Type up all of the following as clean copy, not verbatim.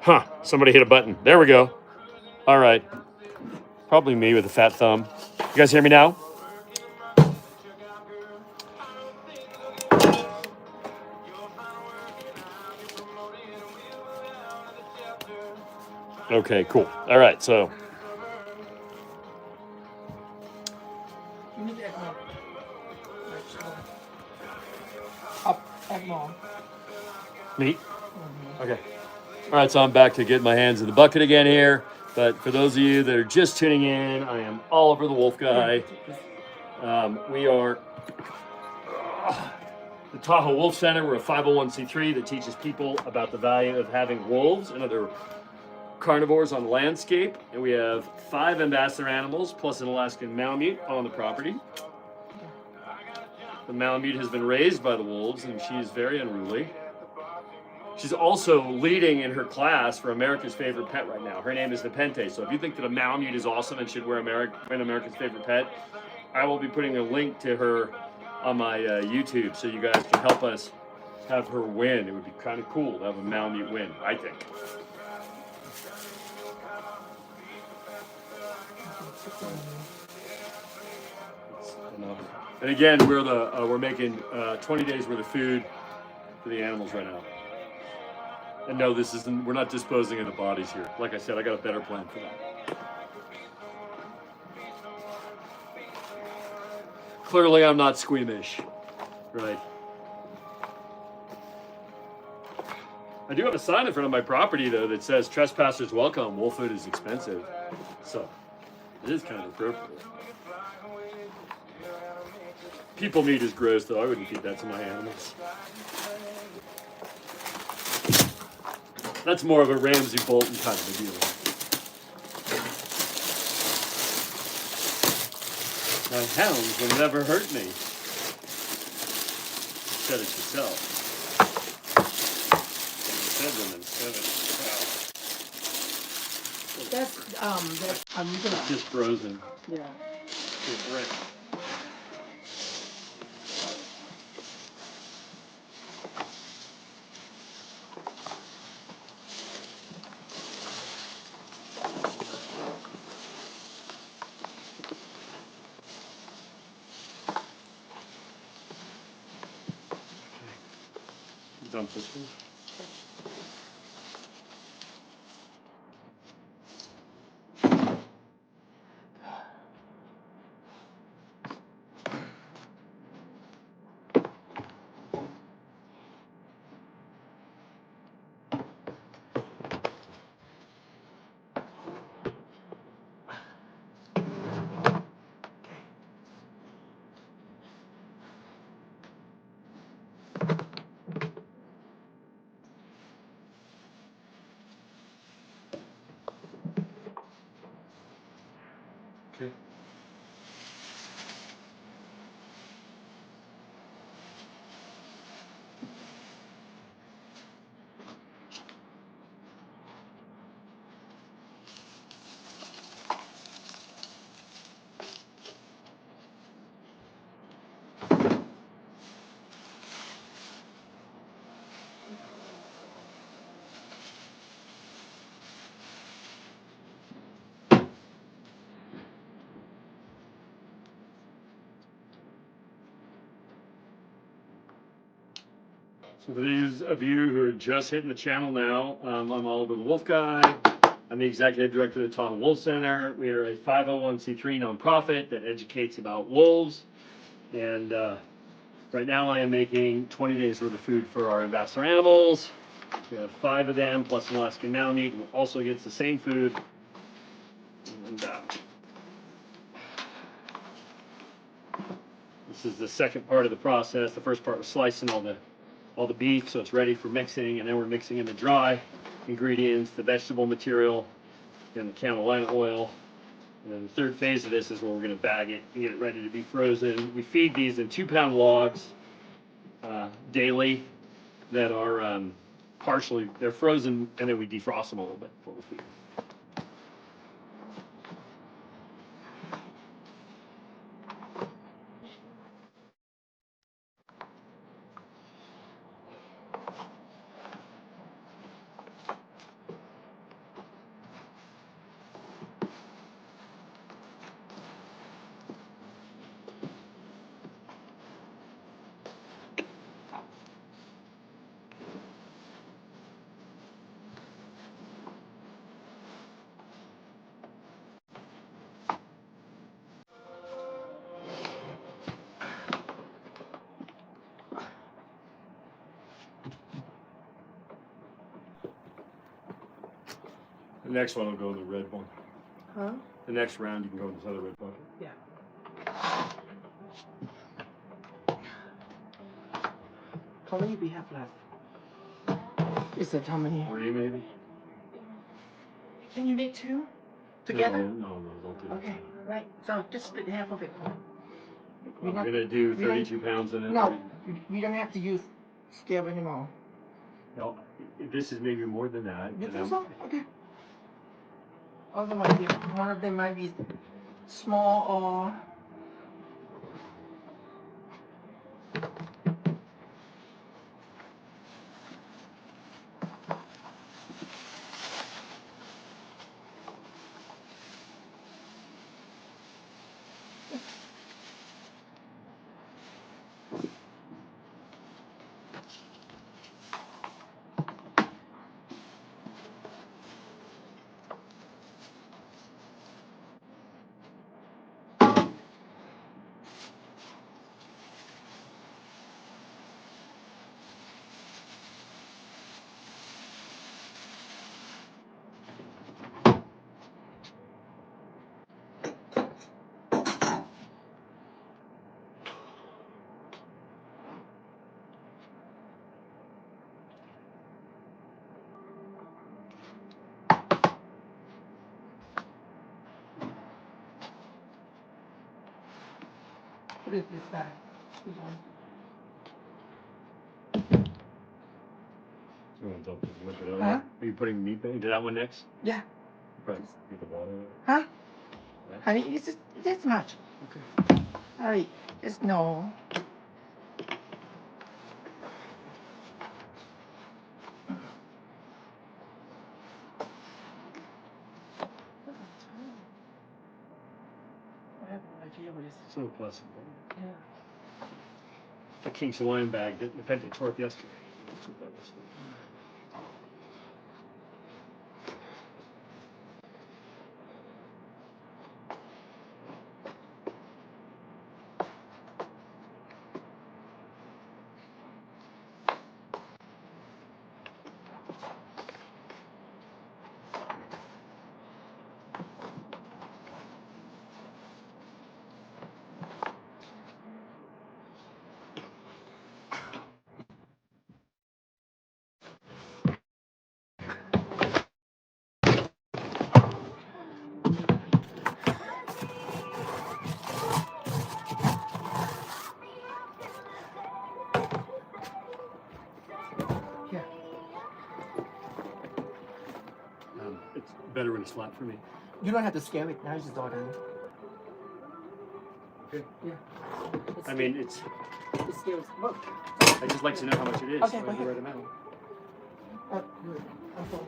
Huh, somebody hit a button. There we go. All right. Probably me with a fat thumb. You guys hear me now? Okay, cool. All right, so. You need ECMO. Up, ECMO. Me? Okay. All right, so I'm back to get my hands in the bucket again here. But for those of you that are just tuning in, I am Oliver the Wolf Guy. We are the Tahoe Wolf Center. We're a 501c3 that teaches people about the value of having wolves and other carnivores on the landscape. And we have 5 ambassador animals plus an Alaskan Malamute on the property. The Malamute has been raised by the wolves and she is very unruly. She's also leading in her class for America's favorite pet right now. Her name is Nepenthe. So if you think that a Malamute is awesome and should win America's favorite pet, I will be putting a link to her on my YouTube so you guys can help us have her win. It would be kind of cool to have a Malamute win, I think. And again, we're making 20 days worth of food for the animals right now. And no, we're not disposing of the bodies here. Like I said, I got a better plan for that. Clearly, I'm not squeamish, right? I do have a sign in front of my property, though, that says trespassers welcome, wolf food is expensive. So, it is kind of appropriate. People meat is gross, though. I wouldn't feed that to my animals. That's more of a Ramsay Bolton kind of a deal. Now, hounds will never hurt me. Said it yourself. I'm gonna. Just frozen. Yeah. Right. Done fishing. Okay. So for those of you who are just hitting the channel now, I'm Oliver the Wolf Guy. I'm the executive director of the Tahoe Wolf Center. We are a 501c3 nonprofit that educates about wolves. And right now I am making 20 days worth of food for our ambassador animals. We have 5 of them, plus an Alaskan Malamute, who also gets the same food. And this is the second part of the process. The first part was slicing all the beef, so it's ready for mixing, and then we're mixing in the dry ingredients, the vegetable material, and the camelina oil. And then the third phase of this is where we're going to bag it and get it ready to be frozen. We feed these in 2-pound logs daily that are they're frozen, and then we defrost them a little bit before we feed them. The next one will go in the red one. Huh? The next round you can go in this other red bucket. Yeah. How many we have left? Is it how many? 3 maybe? Can you make 2 together? No, don't do that. Okay, right. So just split half of it. We're gonna do 32 pounds in it. No, we don't have to use scale anymore. No, this is maybe more than that. You think so? Okay. Otherwise, if one of them might be small or. What is this bag? This one. You want to whip it over? Huh? Are you putting meat into that one next? Yeah. Right. Get the water. Huh? Yeah. Honey, is it this much? Okay. Honey, it's no. I have no idea what is. So pleasant. Yeah. The King's Hawaiian bag that Nepenthe tore up yesterday. That's what that was. Yeah. It's better when it's flat for me. You don't have to scale it. Now it's just all done. Okay. Yeah. I mean, it's. It scales. Look. I just like to know how much it is. Okay, So I go have the ahead. right amount. Good. Okay.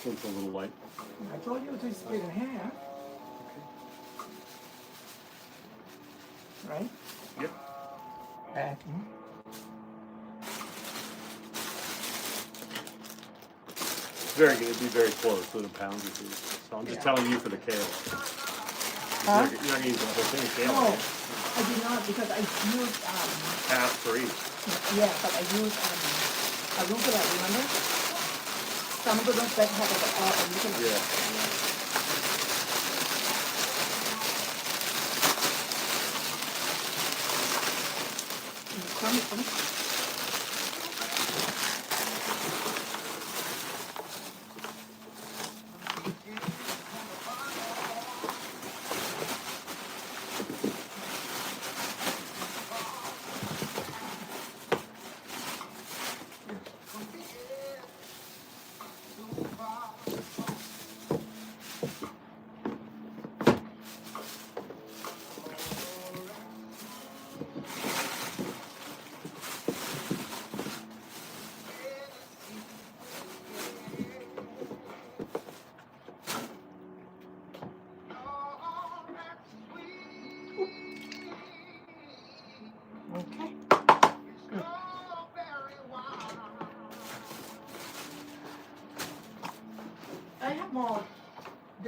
So it's a little light. I told you to split in half. Right? Yep. It's going to be very close with a pound or two. So I'm just telling you for the kale. Huh? You're not going to use the whole thing of kale. No, right? I did not because I used Half for each. yeah, but I used arugula, remember? Some of those vegetables are all arugula. Yeah.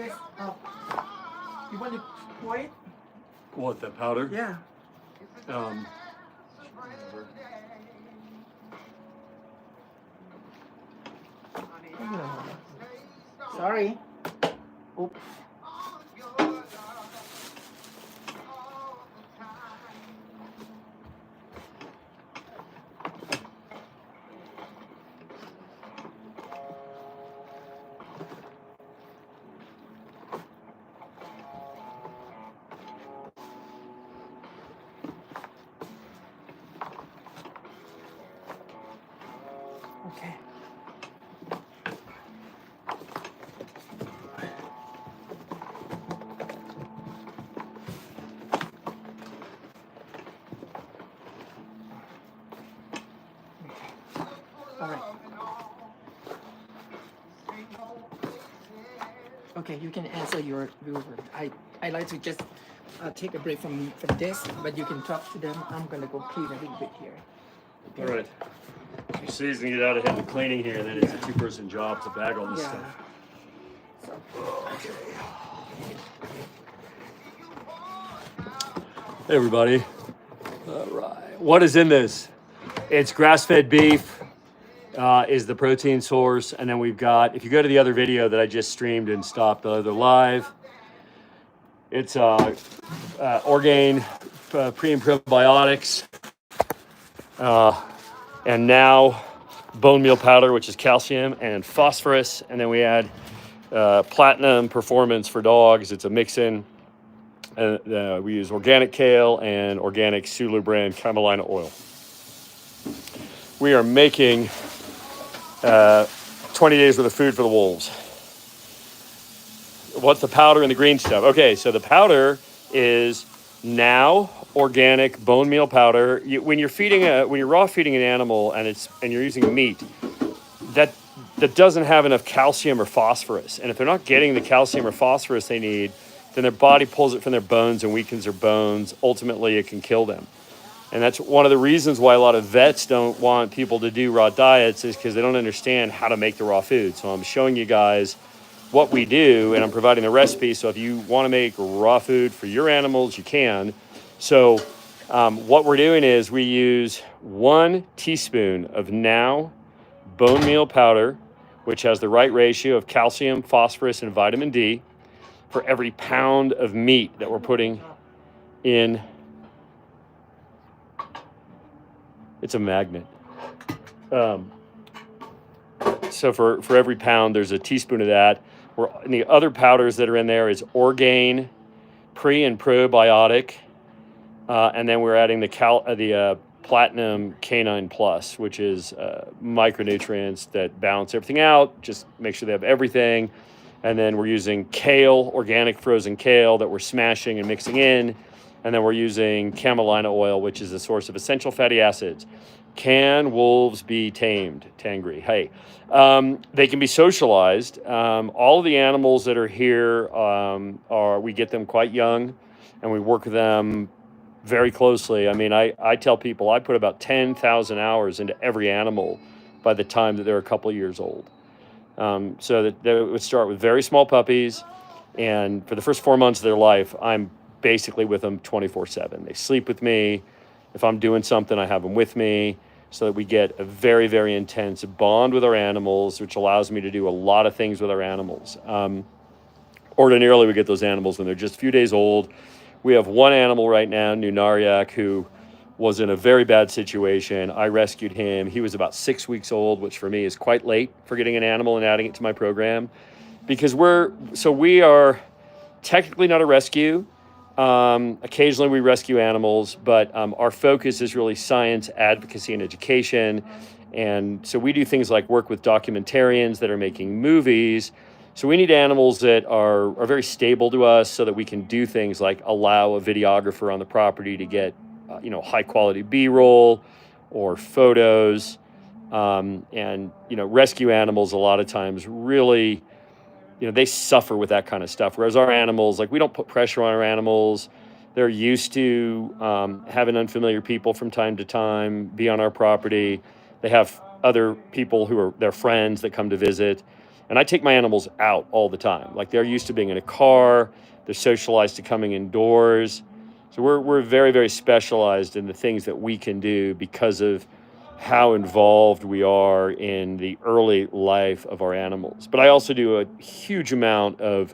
this up. You want to pour it? What, the powder? Yeah. Sorry. Oops. Okay. All right. Okay, you can answer your viewer. I like to just take a break from this, but you can talk to them. I'm gonna go clean a little bit here. Okay. All right. So Susan get out ahead of cleaning here, and then it's a two-person job to bag all this Yeah. stuff. So, Hey everybody. All right. What is in this? It's grass-fed beef. Is the protein source, and then we've got, if you go to the other video that I just streamed and stopped the other live, it's Orgain pre and probiotics, and now bone meal powder, which is calcium and phosphorus, and then we add platinum performance for dogs. It's a mix-in. We use organic kale and organic Sulu brand camelina oil. We are making 20 days worth of food for the wolves. What's the powder and the green stuff? Okay, so the powder is now organic bone meal powder. When you're raw feeding an animal and you're using meat, that doesn't have enough calcium or phosphorus. And if they're not getting the calcium or phosphorus they need, then their body pulls it from their bones and weakens their bones. Ultimately, it can kill them. And that's one of the reasons why a lot of vets don't want people to do raw diets, is because they don't understand how to make the raw food. So I'm showing you guys what we do, and I'm providing the recipe. So if you want to make raw food for your animals, you can. So what we're doing is we use 1 teaspoon of now bone meal powder, which has the right ratio of calcium, phosphorus, and vitamin D for every pound of meat that we're putting in. It's a magnet. So for every pound, there's a teaspoon of that. And the other powders that are in there is Orgain pre and probiotic, and then we're adding the platinum canine plus, which is micronutrients that balance everything out. Just make sure they have everything. And then we're using kale, organic frozen kale that we're smashing and mixing in. And then we're using camelina oil, which is a source of essential fatty acids. Can wolves be tamed? Tangri. Hey, they can be socialized. All of the animals that are here we get them quite young, and we work with them very closely. I mean, I tell people I put about 10,000 hours into every animal by the time that they're a couple of years old. So that they would start with very small puppies, and for the first 4 months of their life, I'm basically with them 24/7. They sleep with me. If I'm doing something, I have them with me, so that we get a very, very intense bond with our animals, which allows me to do a lot of things with our animals. Ordinarily, we get those animals when they're just a few days old. We have one animal right now, Nunariak, who was in a very bad situation. I rescued him. He was about 6 weeks old, which for me is quite late for getting an animal and adding it to my program, because we are technically not a rescue. Occasionally we rescue animals, but our focus is really science, advocacy, and education. And so we do things like work with documentarians that are making movies. So we need animals that are very stable to us, so that we can do things like allow a videographer on the property to get high quality B-roll or photos. And rescue animals a lot of times really, they suffer with that kind of stuff. Whereas our animals, we don't put pressure on our animals. They're used to having unfamiliar people from time to time be on our property. They have other people who are their friends that come to visit. And I take my animals out all the time. Like they're used to being in a car, they're socialized to coming indoors. So we're very, very specialized in the things that we can do because of how involved we are in the early life of our animals. But I also do a huge amount of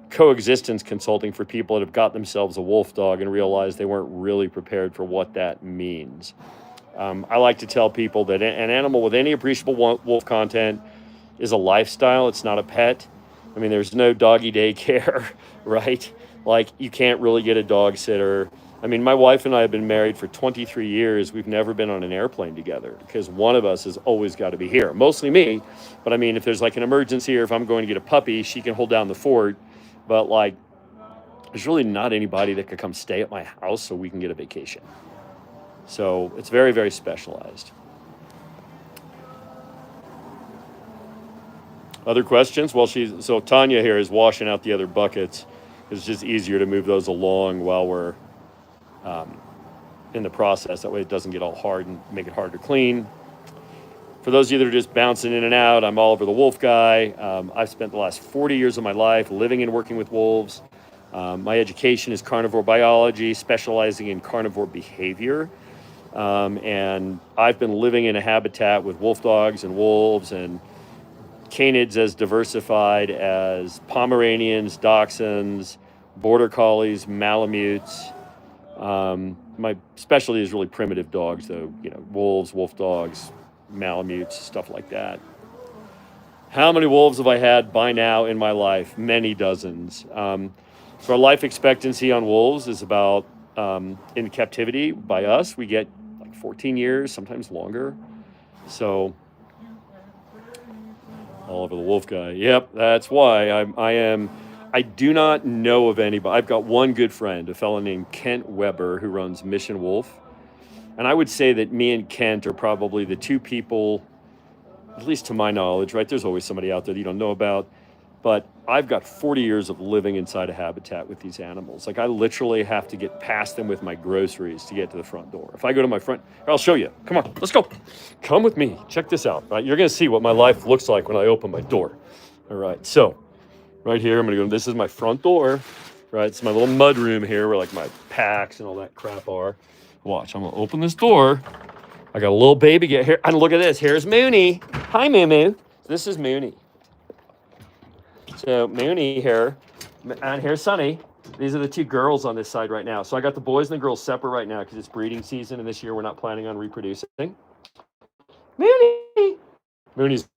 coexistence consulting for people that have got themselves a wolf dog and realized they weren't really prepared for what that means. I like to tell people that an animal with any appreciable wolf content is a lifestyle. It's not a pet. I mean, there's no doggy daycare, right? Like you can't really get a dog sitter. I mean, my wife and I have been married for 23 years. We've never been on an airplane together because one of us has always got to be here. Mostly me, but I mean, if there's like an emergency or if I'm going to get a puppy, she can hold down the fort. But like, there's really not anybody that could come stay at my house so we can get a vacation. So it's very, very specialized. Other questions? Well, so Tanya here is washing out the other buckets. It's just easier to move those along while we're in the process. That way it doesn't get all hard and make it hard to clean. For those of you that are just bouncing in and out, I'm Oliver the Wolf Guy. I've spent the last 40 years of my life living and working with wolves. My education is carnivore biology, specializing in carnivore behavior. And I've been living in a habitat with wolf dogs and wolves and canids as diversified as Pomeranians, Dachshunds, Border Collies, Malamutes. My specialty is really primitive dogs, though, wolves, wolf dogs, Malamutes, stuff like that. How many wolves have I had by now in my life? Many dozens. So our life expectancy on wolves is about, in captivity by us, we get like 14 years, sometimes longer. So Oliver the Wolf Guy. Yep, that's why I do not know of anybody. I've got one good friend, a fellow named Kent Weber, who runs Mission Wolf. And I would say that me and Kent are probably the two people, at least to my knowledge, right? There's always somebody out there that you don't know about. But I've got 40 years of living inside a habitat with these animals. Like I literally have to get past them with my groceries to get to the front door. If I go to my front, I'll show you. Come on, let's go. Come with me. Check this out. Right? You're going to see what my life looks like when I open my door. All right. So right here, I'm going to go. This is my front door. Right. It's my little mud room here where like my packs and all that crap are. Watch. I'm going to open this door. I got a little baby get here. And look at this. Here's Mooney. Hi, Moo Moo. This is Mooney. So Mooney here, and here's Sunny. These are the two girls on this side right now. So I got the boys and the girls separate right now because it's breeding season, and this year we're not planning on reproducing. Mooney! Mooney's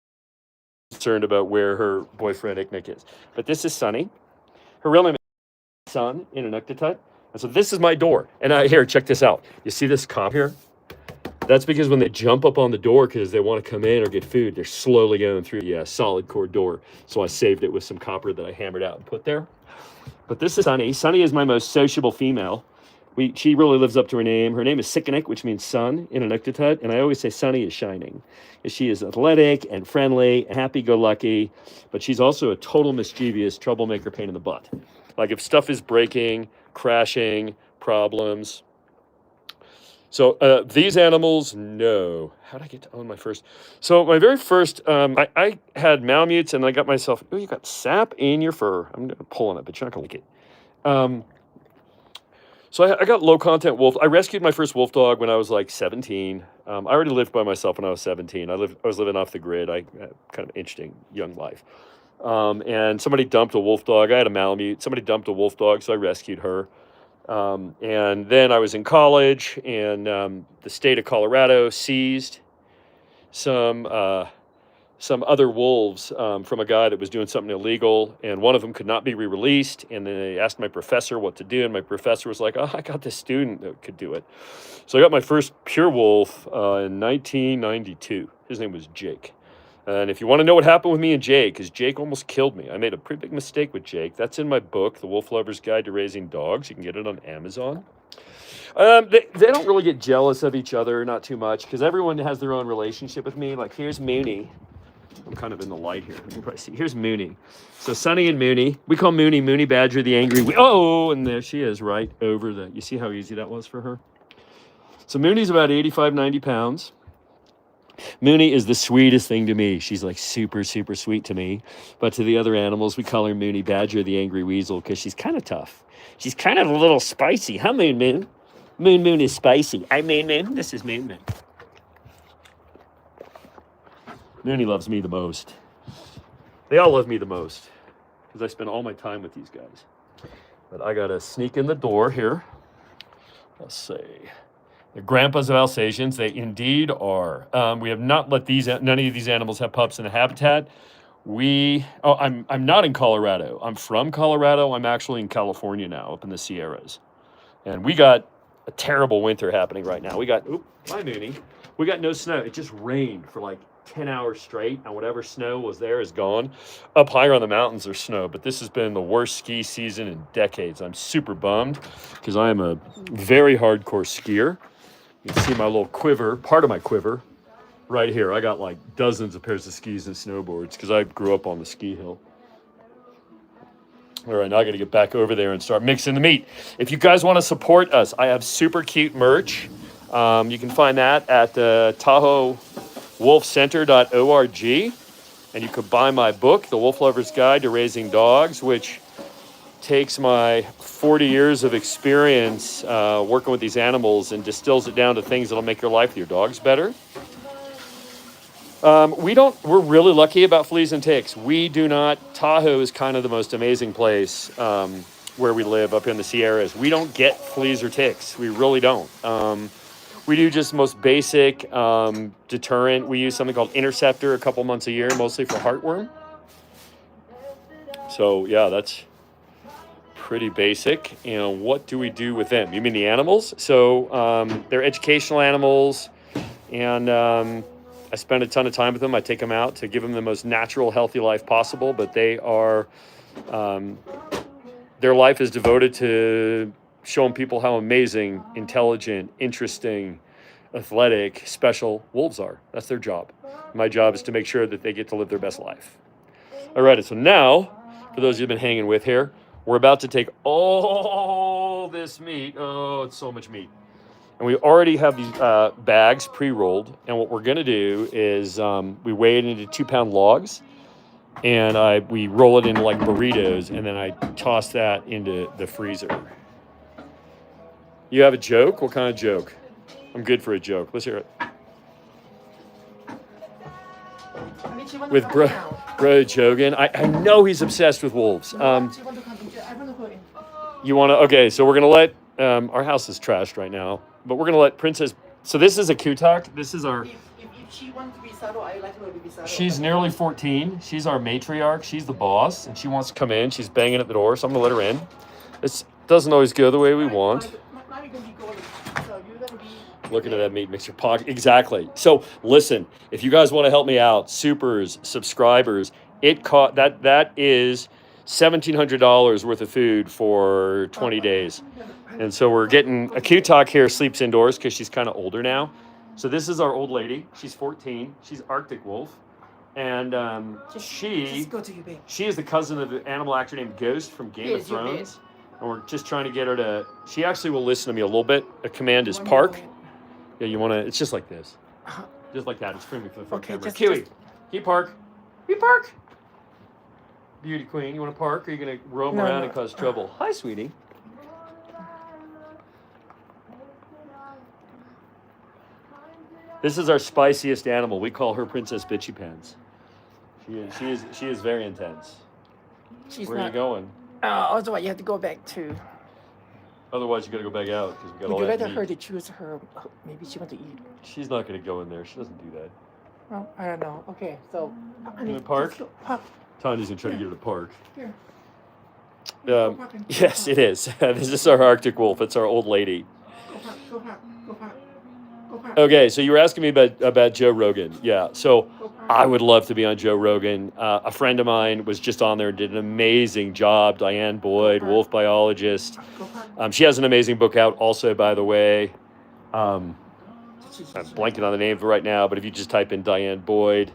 concerned about where her boyfriend Icknick is. But this is Sunny. Her real name is Sun in Inuktitut. And so this is my door. And here, check this out. You see this comp here? That's because when they jump up on the door because they want to come in or get food, they're slowly going through the solid core door. So I saved it with some copper that I hammered out and put there. But this is Sunny. Sunny is my most sociable female. She really lives up to her name. Her name is Sikanik, which means sun in Inuktitut. And I always say Sunny is shining. She is athletic and friendly, happy-go-lucky, but she's also a total mischievous troublemaker pain in the butt. Like if stuff is breaking, crashing, problems. So these animals, no. How did I get to own my first? So my very first, I had Malamutes and I got myself, oh, you got sap in your fur. I'm going to pull on it, but you're not going to like it. So I got low content wolf. I rescued my first wolf dog when I was like 17. I already lived by myself when I was 17. I was living off the grid. I had kind of interesting young life. And somebody dumped a wolf dog. I had a Malamute. Somebody dumped a wolf dog, so I rescued her. And then I was in college, and the state of Colorado seized some other wolves from a guy that was doing something illegal, and one of them could not be re-released. And then they asked my professor what to do, and my professor was like, "Oh, I got this student that could do it." So I got my first pure wolf in 1992. His name was Jake. And if you want to know what happened with me and Jake, because Jake almost killed me. I made a pretty big mistake with Jake. That's in my book, The Wolf Lover's Guide to Raising Dogs. You can get it on Amazon. They don't really get jealous of each other, not too much, because everyone has their own relationship with me. Like, here's Mooney. I'm kind of in the light here. You can probably see. Here's Mooney. So Sunny and Mooney. We call Mooney Badger the angry. Oh, and there she is right over the... You see how easy that was for her? So Mooney's about 85, 90 pounds. Mooney is the sweetest thing to me. She's like super, super sweet to me. But to the other animals, we call her Mooney Badger, the angry weasel, because she's kind of tough. She's kind of a little spicy, huh, Moon Moon? Moon Moon is spicy. I'm Moon Moon. This is Moon Moon. Mooney loves me the most. They all love me the most because I spend all my time with these guys. But I got to sneak in the door here. Let's see. The grandpas of Alsatians, they indeed are. We have not let none of these animals have pups in the habitat. I'm not in Colorado. I'm from Colorado. I'm actually in California now, up in the Sierras. And we got a terrible winter happening right now. Hi Mooney. We got no snow. It just rained for like 10 hours straight, and whatever snow was there is gone. Up higher on the mountains there's snow, but this has been the worst ski season in decades. I'm super bummed because I am a very hardcore skier. You can see my little quiver, part of my quiver, right here. I got like dozens of pairs of skis and snowboards because I grew up on the ski hill. All right, now I got to get back over there and start mixing the meat. If you guys want to support us, I have super cute merch. You can find that at TahoeWolfCenter.org. And you could buy my book, The Wolf Lover's Guide to Raising Dogs, which takes my 40 years of experience working with these animals and distills it down to things that'll make your life with your dogs better. We're really lucky about fleas and ticks. We do not. Tahoe is kind of the most amazing place where we live up in the Sierras. We don't get fleas or ticks. We really don't. We do just most basic deterrent. We use something called Interceptor a couple months a year, mostly for heartworm. So yeah, that's pretty basic. And what do we do with them? You mean the animals? So they're educational animals, and I spend a ton of time with them. I take them out to give them the most natural, healthy life possible, but they are, their life is devoted to showing people how amazing, intelligent, interesting, athletic, special wolves are. That's their job. My job is to make sure that they get to live their best life. All right, so now, for those who've been hanging with here, we're about to take all this meat. Oh, it's so much meat. And we already have these bags pre-rolled. And what we're going to do is we weigh it into 2-pound logs. And we roll it into like burritos. And then I toss that into the freezer. You have a joke? What kind of joke? I'm good for a joke. Let's hear it. With Bro Jogan. I know he's obsessed with wolves. You want to... Okay, so we're going to let... our house is trashed right now. But we're going to let Princess... So this is a Kutak. This is our... If she wants to be subtle, I like her to be subtle. She's nearly 14. She's our matriarch. She's the boss. And she wants to come in. She's banging at the door, so I'm going to let her in. It doesn't always go the way we want. Looking at that meat mixer pocket. Exactly. So listen, if you guys want to help me out, supers, subscribers, that is $1,700 worth of food for 20 days. And so we're getting a Kutak here, sleeps indoors because she's kind of older now. So this is our old lady. She's 14. She's Arctic wolf. And she is the cousin of an animal actor named Ghost from Game of Thrones. And we're just trying to get her to... She actually will listen to me a little bit. A command is park. Yeah, you want to... It's just like this. Just like that. It's friendly for the front camera. Kiwi, can you park? Can you park? Beauty queen, you want to park, or are you going to roam around and cause trouble? Hi, sweetie. This is our spiciest animal. We call her Princess Bitchy Pants. She is very intense. Where are you going? Also, you have to go back to... Otherwise, you got to go back out because we got all that meat. Would you rather her to choose her? Maybe she wants to eat. She's not going to go in there. She doesn't do that. Well, I don't know. Okay, so... You want to park? Tanya's going to try to get her to park. Here. Yes, it is. This is our Arctic wolf. It's our old lady. Go park. Okay, so you were asking me about Joe Rogan. Yeah, so I would love to be on Joe Rogan. A friend of mine was just on there and did an amazing job. Diane Boyd, wolf biologist. She has an amazing book out also, by the way. I'm blanking on the name right now, but if you just type in Diane Boyd,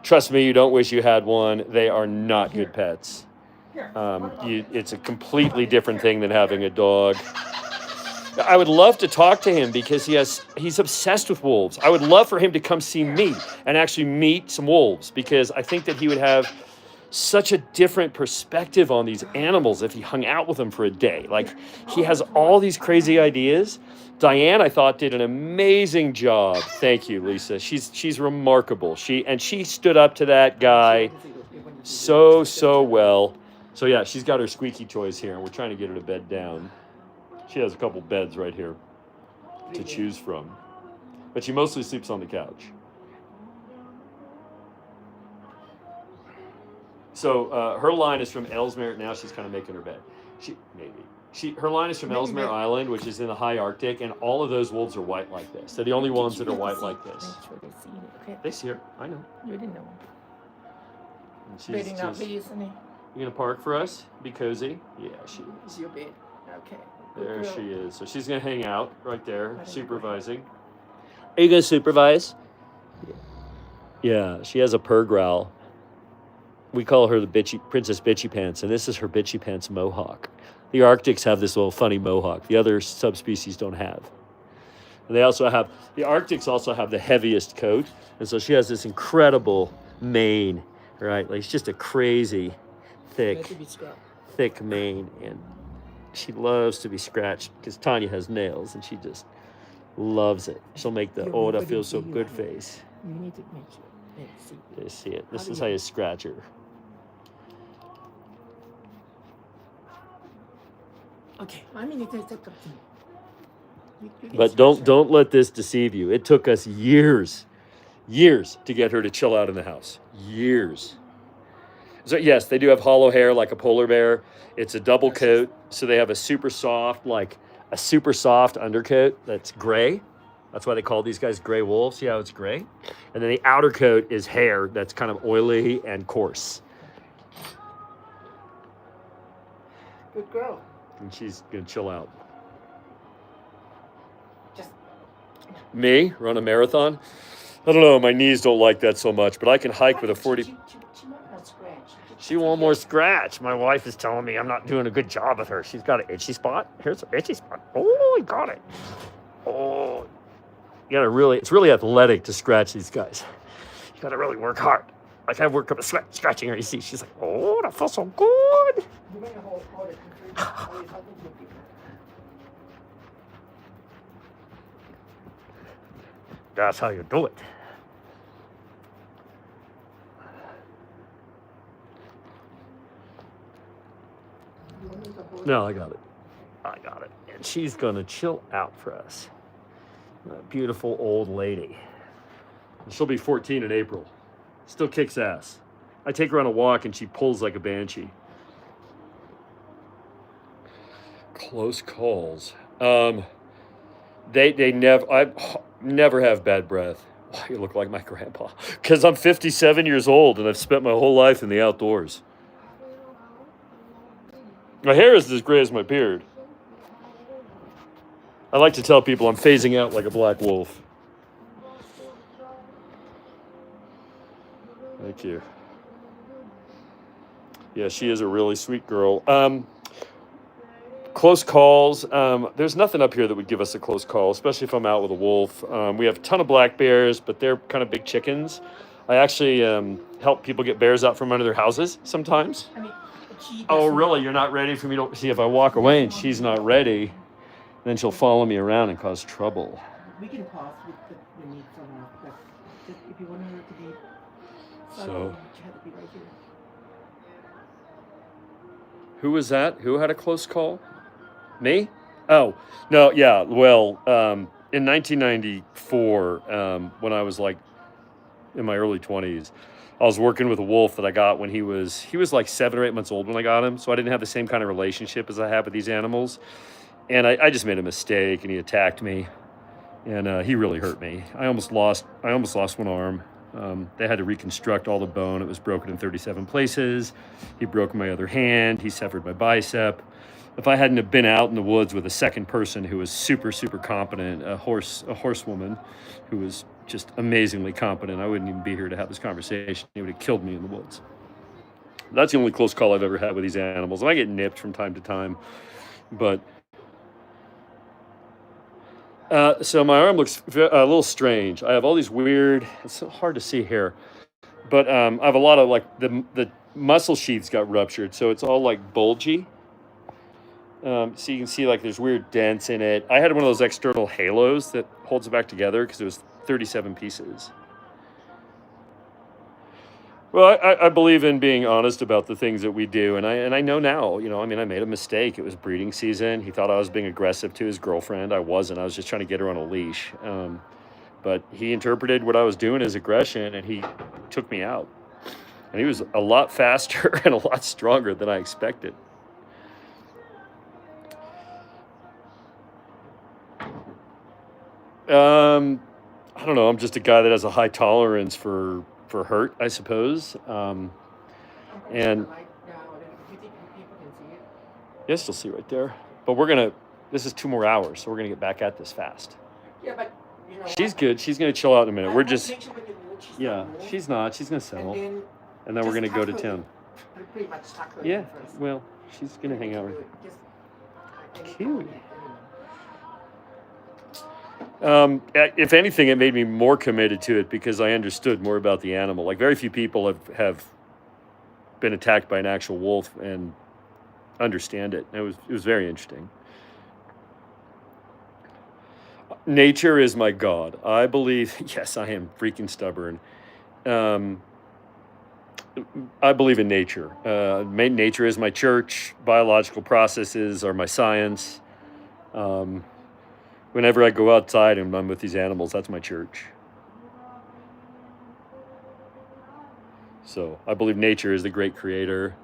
trust me, you don't wish you had one. They are not good pets. It's a completely different thing than having a dog. I would love to talk to him because he's obsessed with wolves. I would love for him to come see me and actually meet some wolves because I think that he would have such a different perspective on these animals if he hung out with them for a day. Like he has all these crazy ideas. Diane, I thought, did an amazing job. Thank you, Lisa. She's remarkable. She stood up to that guy so well. So yeah, she's got her squeaky toys here, and we're trying to get her to bed down. She has a couple beds right here to choose from, but she mostly sleeps on the couch. So her line is from Ellesmere. Now she's kind of making her bed. Her line is from Ellesmere Island, which is in the high Arctic, and all of those wolves are white like this. They're the only ones that are white like this. They see her. I know. You didn't know. You gonna park for us? Be cozy? Yeah, she is. It's your bed. Okay. There she is. So she's gonna hang out right there, supervising. Are you gonna supervise? Yeah, she has a purr growl. We call her the Princess Bitchy Pants, and this is her Bitchy Pants mohawk. The Arctics have this little funny mohawk. The other subspecies don't have. And the Arctics also have the heaviest coat, and so she has this incredible mane, right? Like it's just a crazy thick mane, and she loves to be scratched because Tanya has nails, and she just loves it. She'll make the "oh, that feels so good" face. You need to make sure. You see it. This is how you scratch her. Okay, I mean, but don't let this deceive you. It took us years to get her to chill out in the house. Years. So yes, they do have hollow hair like a polar bear. It's a double coat, so they have a super soft undercoat that's gray. That's why they call these guys gray wolves. See how it's gray? And then the outer coat is hair that's kind of oily and coarse. Good girl. And she's gonna chill out. Just me run a marathon? I don't know. My knees don't like that so much, but I can hike with a 40. She won't more scratch. She won't more scratch. My wife is telling me I'm not doing a good job with her. She's got an itchy spot. Here's an itchy spot. Oh, I got it. Oh, it's really athletic to scratch these guys. You gotta really work hard. Like I work up a sweat scratching her. You see, she's like, oh, that feels so good. That's how you do it. No, I got it. And she's gonna chill out for us. A beautiful old lady. She'll be 14 in April. Still kicks ass. I take her on a walk and she pulls like a banshee. Close calls. I never have bad breath. Why you look like my grandpa? Because I'm 57 years old and I've spent my whole life in the outdoors. My hair is as gray as my beard. I like to tell people I'm phasing out like a black wolf. Thank you. Yeah, she is a really sweet girl. Close calls. There's nothing up here that would give us a close call, especially if I'm out with a wolf. We have a ton of black bears, but they're kind of big chickens. I actually help people get bears out from under their houses sometimes. Oh, really? You're not ready for me to see if I walk away and she's not ready, then she'll follow me around and cause trouble. We can pause with the need someone, but just if you want her to be so, you have to be right here. Who was that? Who had a close call? Me? Oh, no, yeah. Well, in 1994, when I was like in my early 20s, I was working with a wolf that I got when he was like 7 or 8 months old when I got him. So I didn't have the same kind of relationship as I have with these animals. And I just made a mistake and he attacked me and he really hurt me. I almost lost one arm. They had to reconstruct all the bone. It was broken in 37 places. He broke my other hand. He severed my bicep. If I hadn't have been out in the woods with a second person who was super, super competent, a horsewoman who was just amazingly competent, I wouldn't even be here to have this conversation. He would have killed me in the woods. That's the only close call I've ever had with these animals. And I get nipped from time to time, but So my arm looks a little strange. I have all these weird. It's so hard to see here, but I have a lot of like the muscle sheaths got ruptured, so it's all like bulgy. So you can see like there's weird dents in it. I had one of those external halos that holds it back together because it was 37 pieces. Well, I believe in being honest about the things that we do, and I know now. I mean, I made a mistake. It was breeding season. He thought I was being aggressive to his girlfriend. I wasn't. I was just trying to get her on a leash. But he interpreted what I was doing as aggression, and he took me out. And he was a lot faster and a lot stronger than I expected. I don't know. I'm just a guy that has a high tolerance for hurt, I suppose. And yes, you'll see right there. But this is 2 more hours, so we're gonna get back at this fast. Yeah, but she's good. She's gonna chill out in a minute. We're just, make sure when you move, yeah, not she's not. She's gonna settle, and and then we're gonna go to town. pretty much tuck her Yeah, in first. well, she's gonna hang out with. Just- Cute. If anything, it made me more committed to it because I understood more about the animal. Like very few people have been attacked by an actual wolf and understand it. It was very interesting. Nature is my God. I believe. Yes, I am freaking stubborn. I believe in nature. Nature is my church. Biological processes are my science. Whenever I go outside and I'm with these animals, that's my church. So I believe nature is the great creator.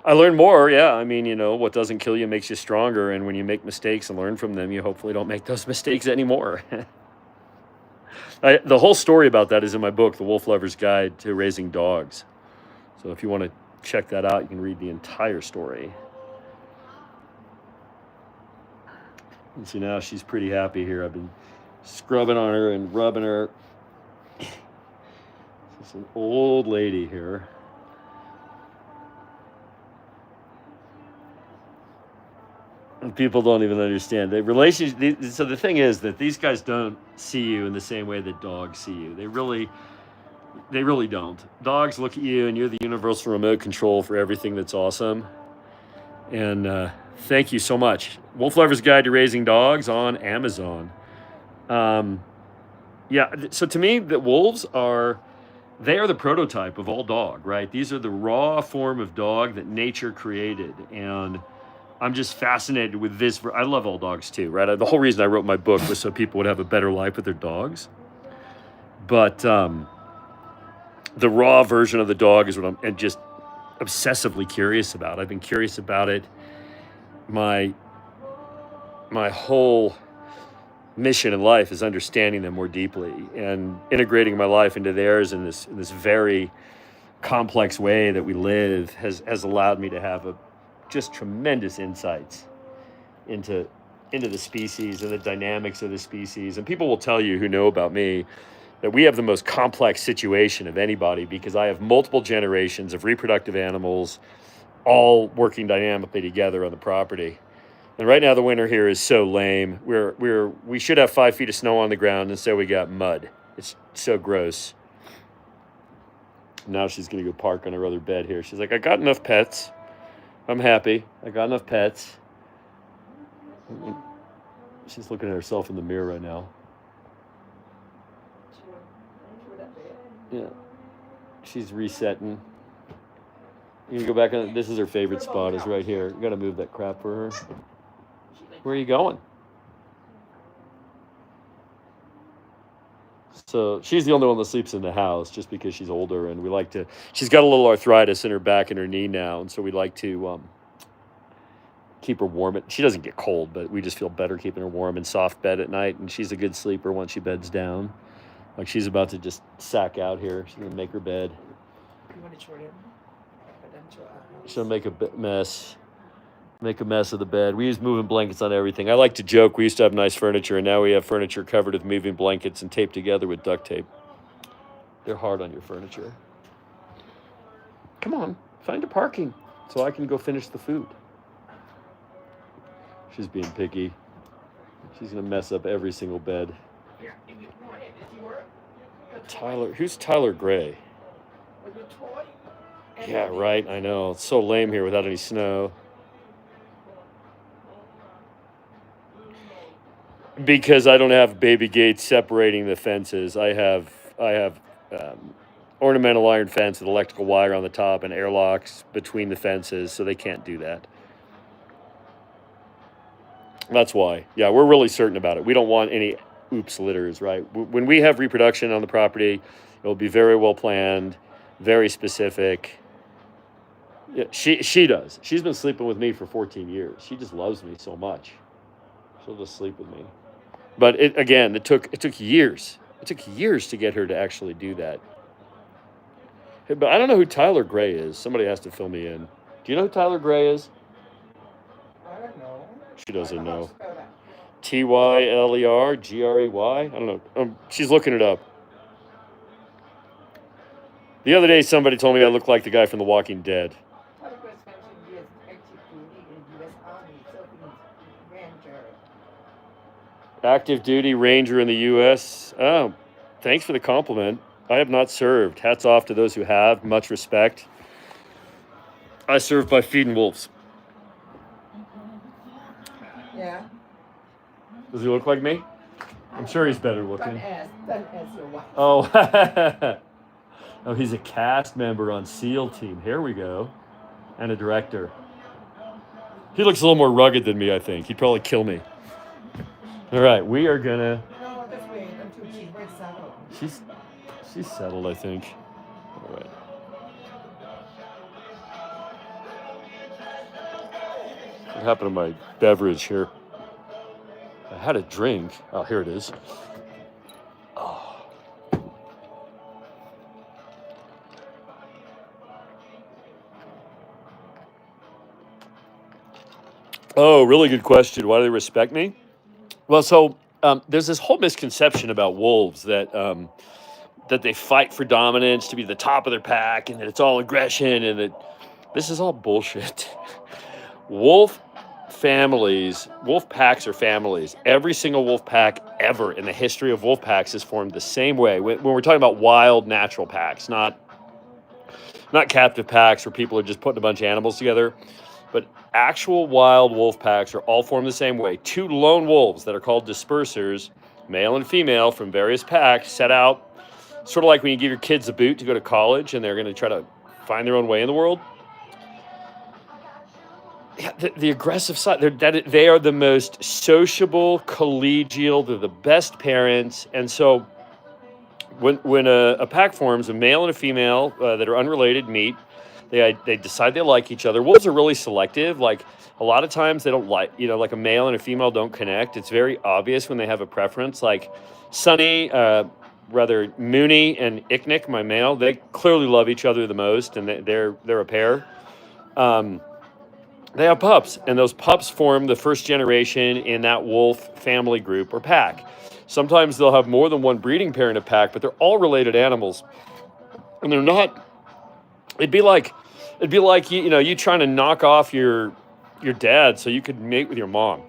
I learn more, yeah. I mean, what doesn't kill you makes you stronger. And when you make mistakes and learn from them, you hopefully don't make those mistakes anymore. The whole story about that is in my book, The Wolf Lover's Guide to Raising Dogs. So if you want to check that out, you can read the entire story. And so now she's pretty happy here. I've been scrubbing on her and rubbing her. It's an old lady here. And people don't even understand the relationship. So the thing is that these guys don't see you in the same way that dogs see you. They really don't. Dogs look at you and you're the universal remote control for everything that's awesome. And thank you so much. Wolf Lover's Guide to Raising Dogs on Amazon. Yeah, so to me, the wolves are the prototype of all dog, right? These are the raw form of dog that nature created. And I'm just fascinated with this. I love all dogs too, right? The whole reason I wrote my book was so people would have a better life with their dogs. But the raw version of the dog is what I'm just obsessively curious about. I've been curious about it my whole mission in life is understanding them more deeply and integrating my life into theirs in this very complex way that we live has allowed me to have just tremendous insights into the species and the dynamics of the species. And people will tell you who know about me that we have the most complex situation of anybody because I have multiple generations of reproductive animals all working dynamically together on the property. And right now the winter here is so lame. We should have 5 feet of snow on the ground, and so we got mud. It's so gross. Now she's gonna go park on her other bed here. She's like, I got enough pets. I'm happy. I got enough pets. She's looking at herself in the mirror right now. Yeah. She's resetting. You can go back on. This is her favorite spot. Is right here. You got to move that crap for her. Where are you going? So she's the only one that sleeps in the house, just because she's older, and we like to. She's got a little arthritis in her back and her knee now, and so we like to keep her warm. She doesn't get cold, but we just feel better keeping her warm in soft bed at night. And she's a good sleeper once she beds down. Like she's about to just sack out here. She's gonna make her bed. You want to show them? She'll make a mess. Make a mess of the bed. We use moving blankets on everything. I like to joke. We used to have nice furniture, and now we have furniture covered with moving blankets and taped together with duct tape. They're hard on your furniture. Come on, find a parking so I can go finish the food. She's being picky. She's gonna mess up every single bed. Yeah, if you want it, it's your Tyler, who's Tyler Gray? with your toy. Yeah, right. I know. It's so lame here without any snow. Because I don't have baby gates separating the fences. I have ornamental iron fence with electrical wire on the top and airlocks between the fences, so they can't do that. That's why. Yeah, we're really certain about it. We don't want any oops litters, right? When we have reproduction on the property, it will be very well planned, very specific. Yeah, she does. She's been sleeping with me for 14 years. She just loves me so much. She'll just sleep with me. But it took years. It took years to get her to actually do that. But I don't know who Tyler Gray is. Somebody has to fill me in. Do you know who Tyler Gray is? I don't know. She doesn't know. Spell that. Tylergrey? I don't know. She's looking it up. The other day, somebody told me I look like the guy from The Walking Dead. Tyler Gray spent 10 years active duty in U.S. Army, serving Ranger. Active duty ranger in the U.S. Oh, thanks for the compliment. I have not served. Hats off to those who have. Much respect. I served by feeding wolves. Yeah. Does he look like me? I'm sure he's better looking. Don't ask your wife. Oh, oh, he's a cast member on SEAL team. Here we go. And a director. He looks a little more rugged than me, I think. He'd probably kill me. All right, we are gonna. No, just wait until she's very settled. She's settled, I think. All right. What happened to my beverage here? I had a drink. Oh, here it is. Oh. Oh, really good question. Why do they respect me? Well, so there's this whole misconception about wolves that that they fight for dominance, to be the top of their pack, and that it's all aggression, and that this is all bullshit. Wolf packs are families. Every single wolf pack ever in the history of wolf packs is formed the same way. When we're talking about wild, natural packs, not captive packs where people are just putting a bunch of animals together, but actual wild wolf packs are all formed the same way. Two lone wolves that are called dispersers, male and female from various packs, set out sort of like when you give your kids a boot to go to college and they're going to try to find their own way in the world. Yeah, the aggressive side, they are the most sociable, collegial, they're the best parents. And so when a pack forms, a male and a female that are unrelated meet, they decide they like each other. Wolves are really selective. Like a lot of times they don't like, like a male and a female don't connect. It's very obvious when they have a preference. Like Mooney and Icknick, my male, they clearly love each other the most, and they're a pair. They have pups, and those pups form the first generation in that wolf family group or pack. Sometimes they'll have more than one breeding pair in a pack, but they're all related animals, and they're not. It'd be like you trying to knock off your dad so you could mate with your mom.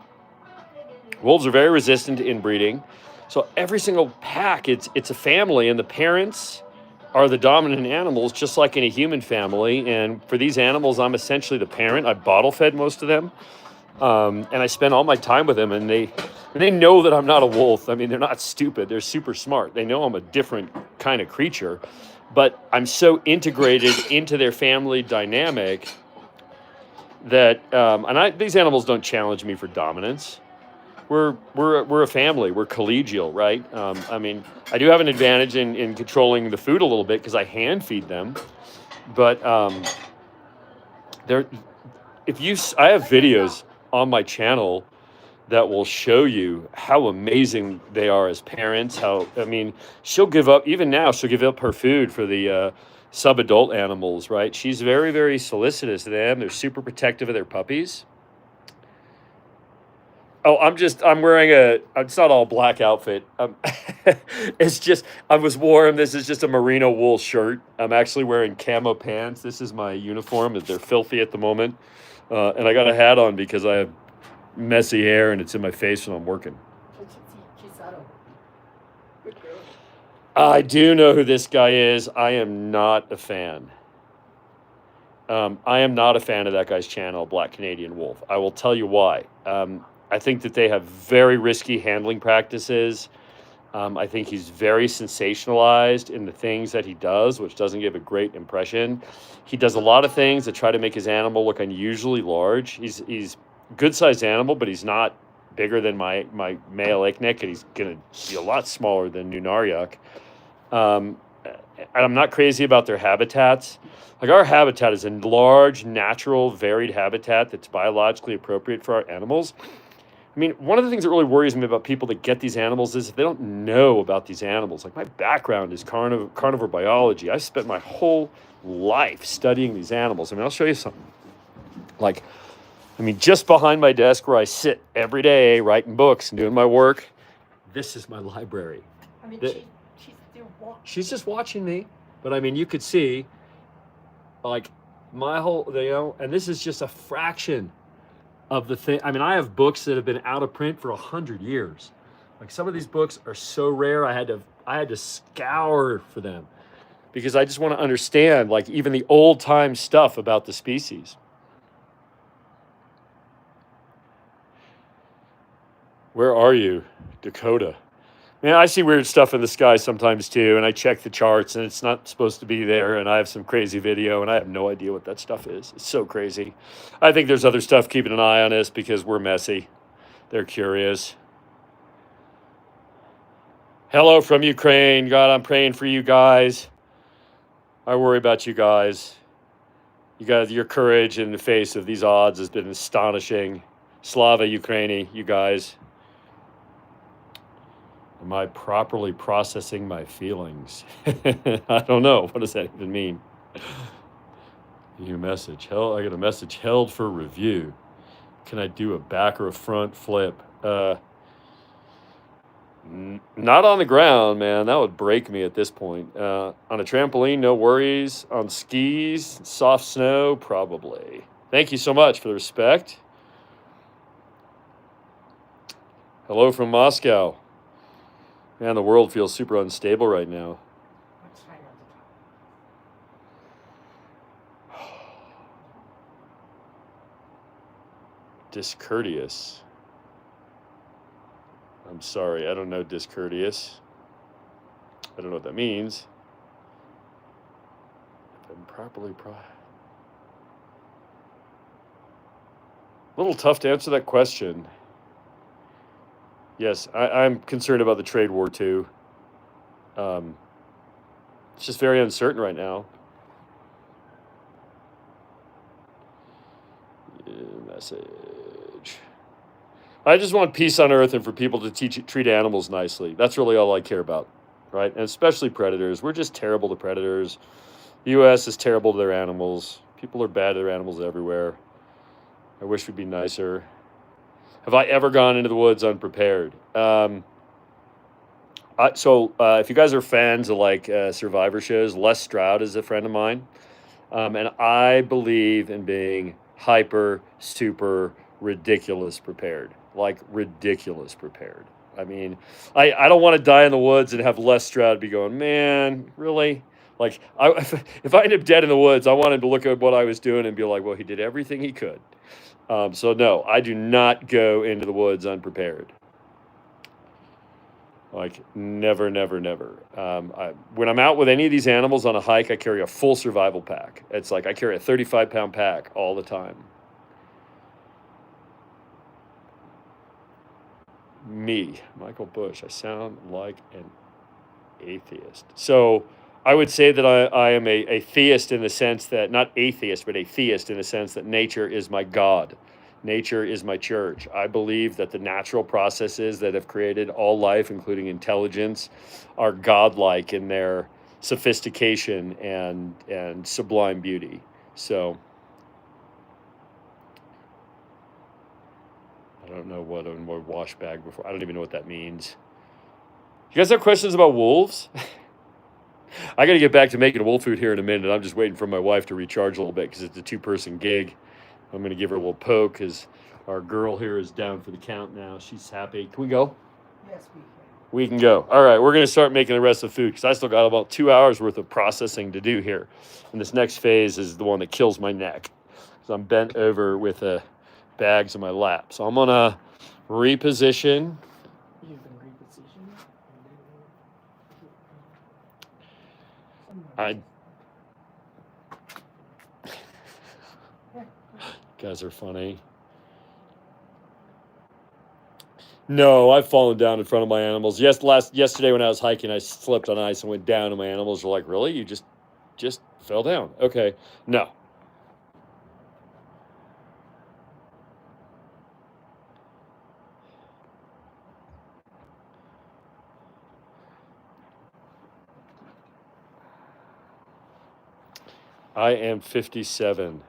Wolves are very resistant to inbreeding, so every single pack it's a family, and the parents are the dominant animals, just like in a human family. And for these animals, I'm essentially the parent. I bottle fed most of them, and I spend all my time with them. And they know that I'm not a wolf. I mean, they're not stupid. They're super smart. They know I'm a different kind of creature, but I'm so integrated into their family dynamic that these animals don't challenge me for dominance. We're a family. We're collegial, right? I mean, I do have an advantage in controlling the food a little bit because I hand feed them. But I have videos on my channel that will show you how amazing they are as parents. She'll give up her food for the sub-adult animals, right? She's very, very solicitous of them. They're super protective of their puppies. Oh, I'm wearing it's not all black outfit. It's just, I was warm. This is just a merino wool shirt. I'm actually wearing camo pants. This is my uniform. They're filthy at the moment. And I got a hat on because I have messy hair and it's in my face when I'm working. She's subtle. Good girl. I do know who this guy is. I am not a fan. I am not a fan of that guy's channel, Black Canadian Wolf. I will tell you why. I think that they have very risky handling practices. I think he's very sensationalized in the things that he does, which doesn't give a great impression. He does a lot of things that try to make his animal look unusually large. He's a good-sized animal, but he's not bigger than my male Icknick, and he's going to be a lot smaller than Nunaryak. And I'm not crazy about their habitats. Like, our habitat is a large, natural, varied habitat that's biologically appropriate for our animals. I mean, one of the things that really worries me about people that get these animals is if they don't know about these animals. Like, my background is carnivore biology. I've spent my whole life studying these animals. I mean, I'll show you something. Like, I mean, just behind my desk where I sit every day writing books and doing my work, this is my library. I mean, she's still walking. She's just watching me. But, I mean, you could see, like, my whole, and this is just a fraction of the thing. I mean, I have books that have been out of print for 100 years. Like, some of these books are so rare, I had to scour for them because I just want to understand, like, even the old time stuff about the species. Where are you, Dakota? Man, I see weird stuff in the sky sometimes too, and I check the charts, and it's not supposed to be there, and I have some crazy video, and I have no idea what that stuff is. It's so crazy. I think there's other stuff keeping an eye on us because we're messy. They're curious. Hello from Ukraine. God, I'm praying for you guys. I worry about you guys. You guys, your courage in the face of these odds has been astonishing. Slava Ukraini, you guys. Am I properly processing my feelings? I don't know. What does that even mean? New message. I got a message held for review. Can I do a back or a front flip? Not on the ground, man. That would break me at this point. On a trampoline, no worries. On skis, soft snow, probably. Thank you so much for the respect. Hello from Moscow. Man, the world feels super unstable right now. What's right on the top? Discourteous. I'm sorry, I don't know discourteous. I don't know what that means. If I'm properly a little tough to answer that question. Yes, I'm concerned about the trade war too. It's just very uncertain right now. Message. I just want peace on Earth and for people to treat animals nicely. That's really all I care about, right? And especially predators. We're just terrible to predators. The U.S. is terrible to their animals. People are bad to their animals everywhere. I wish we'd be nicer. Have I ever gone into the woods unprepared? If you guys are fans of like survivor shows, Les Stroud is a friend of mine. And I believe in being hyper, super, ridiculous prepared. Like ridiculous prepared. I mean, I don't want to die in the woods and have Les Stroud be going, man, really? Like, if I end up dead in the woods, I want him to look at what I was doing and be like, well, he did everything he could. So no, I do not go into the woods unprepared. Like never, never, never. When I'm out with any of these animals on a hike, I carry a full survival pack. It's like I carry a 35-pound pack all the time. Me, Michael Bush, I sound like an atheist. So I would say that I am a theist in the sense that, not atheist, but a theist in the sense that nature is my God. Nature is my church. I believe that the natural processes that have created all life, including intelligence, are godlike in their sophistication and sublime beauty. So I don't know what a wash bag before. I don't even know what that means. You guys have questions about wolves? I got to get back to making wolf food here in a minute. I'm just waiting for my wife to recharge a little bit because it's a 2-person gig. I'm going to give her a little poke because Our girl here is down for the count now. She's happy. Can we go? Yes, we can. We can go. All right, we're going to start making the rest of the food because I still got about 2 hours worth of processing to do here. And this next phase is the one that kills my neck. So I'm bent over with bags in my lap. So I'm going to reposition. You can reposition. I guys are funny. No, I've fallen down in front of my animals. Yesterday when I was hiking, I slipped on ice and went down, and my animals were like, "Really? You just fell down?" Okay, no. I am 57.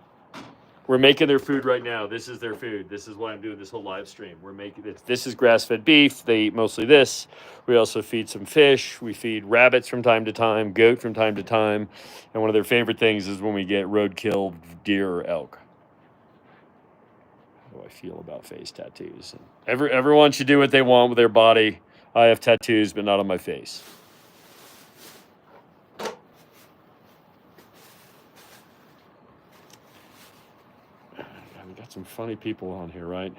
We're making their food right now. This is their food. This is why I'm doing this whole live stream. We're making it. This is grass-fed beef. They eat mostly this. We also feed some fish. We feed rabbits from time to time, goat from time to time. And one of their favorite things is when we get roadkill deer or elk. How do I feel about face tattoos? Everyone should do what they want with their body. I have tattoos, but not on my face. We got some funny people on here, right?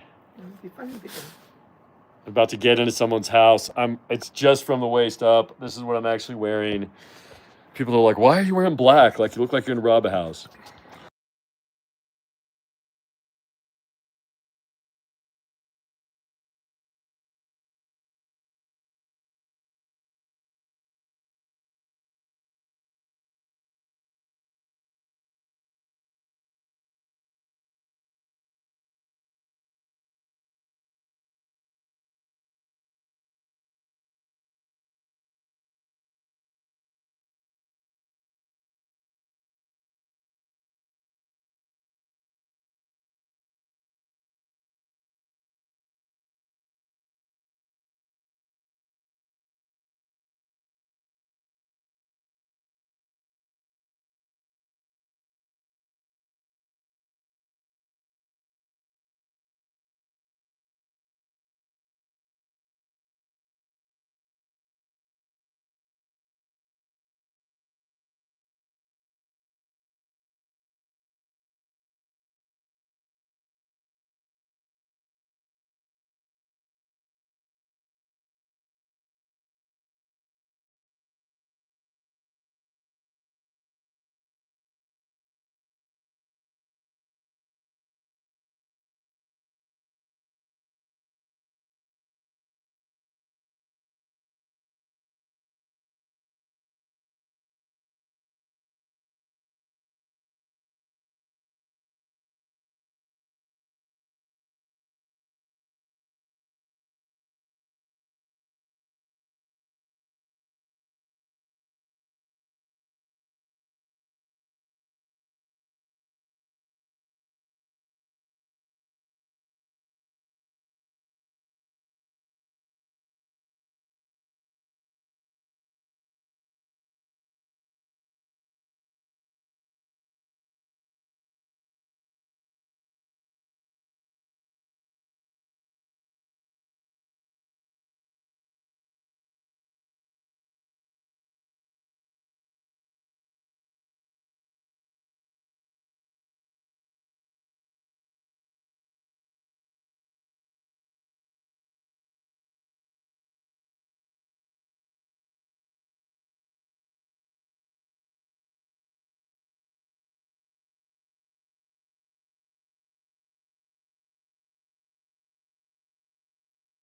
About to get into someone's house. It's just from the waist up. This is what I'm actually wearing. People are like, "Why are you wearing black? Like you look like you're gonna rob a house."